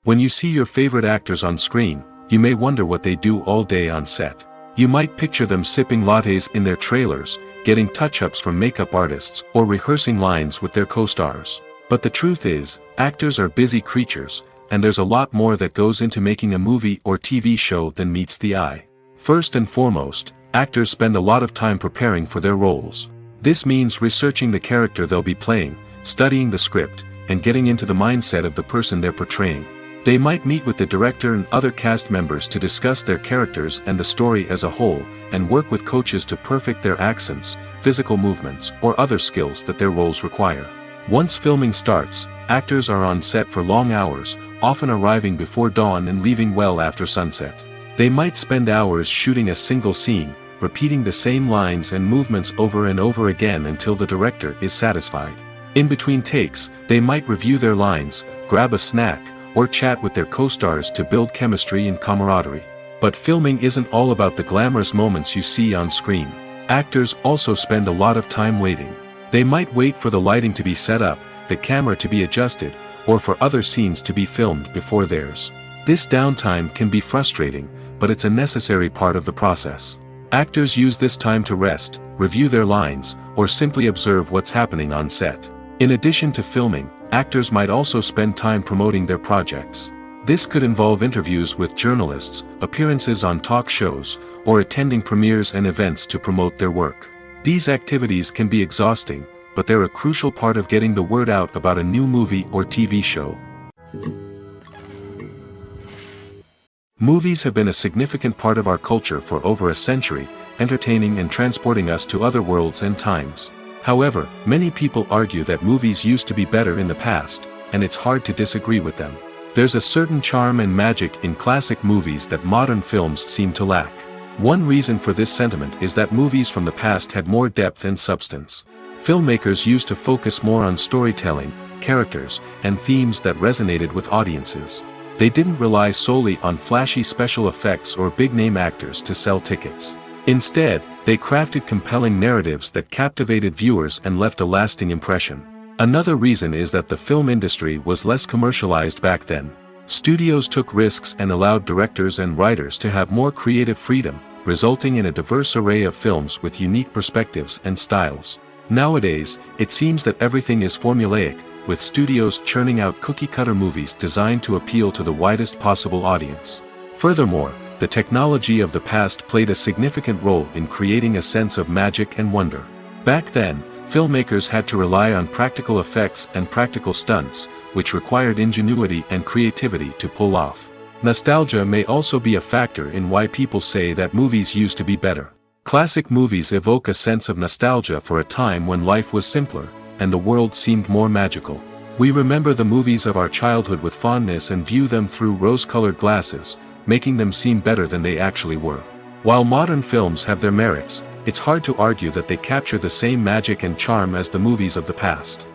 Speaker 1: When you see your favorite actors on screen, you may wonder what they do all day on set. You might picture them sipping lattes in their trailers, getting touch-ups from makeup artists, or rehearsing lines with their co-stars. But the truth is, actors are busy creatures, and there's a lot more that goes into making a movie or TV show than meets the eye. First and foremost, actors spend a lot of time preparing for their roles. This means researching the character they'll be playing, studying the script, and getting into the mindset of the person they're portraying. They might meet with the director and other cast members to discuss their characters and the story as a whole, and work with coaches to perfect their accents, physical movements, or other skills that their roles require. Once filming starts, actors are on set for long hours, often arriving before dawn and leaving well after sunset. They might spend hours shooting a single scene, repeating the same lines and movements over and over again until the director is satisfied. In between takes, they might review their lines, grab a snack, or chat with their co-stars to build chemistry and camaraderie. But filming isn't all about the glamorous moments you see on screen. Actors also spend a lot of time waiting. They might wait for the lighting to be set up, the camera to be adjusted, or for other scenes to be filmed before theirs. This downtime can be frustrating, but it's a necessary part of the process. Actors use this time to rest, review their lines, or simply observe what's happening on set. In addition to filming, actors might also spend time promoting their projects. This could involve interviews with journalists, appearances on talk shows, or attending premieres and events to promote their work. These activities can be exhausting, but they're a crucial part of getting the word out about a new movie or TV show. Movies have been a significant part of our culture for over a century, entertaining and transporting us to other worlds and times. However, many people argue that movies used to be better in the past, and it's hard to disagree with them. There's a certain charm and magic in classic movies that modern films seem to lack. One reason for this sentiment is that movies from the past had more depth and substance. Filmmakers used to focus more on storytelling, characters, and themes that resonated with audiences. They didn't rely solely on flashy special effects or big-name actors to sell tickets. Instead, they crafted compelling narratives that captivated viewers and left a lasting impression. Another reason is that the film industry was less commercialized back then. Studios took risks and allowed directors and writers to have more creative freedom, resulting in a diverse array of films with unique perspectives and styles. Nowadays, it seems that everything is formulaic, with studios churning out cookie-cutter movies designed to appeal to the widest possible audience. Furthermore, the technology of the past played a significant role in creating a sense of magic and wonder. Back then, filmmakers had to rely on practical effects and practical stunts, which required ingenuity and creativity to pull off. Nostalgia may also be a factor in why people say that movies used to be better. Classic movies evoke a sense of nostalgia for a time when life was simpler, and the world seemed more magical. We remember the movies of our childhood with fondness and view them through rose-colored glasses, making them seem better than they actually were. While modern films have their merits, it's hard to argue that they capture the same magic and charm as the movies of the past.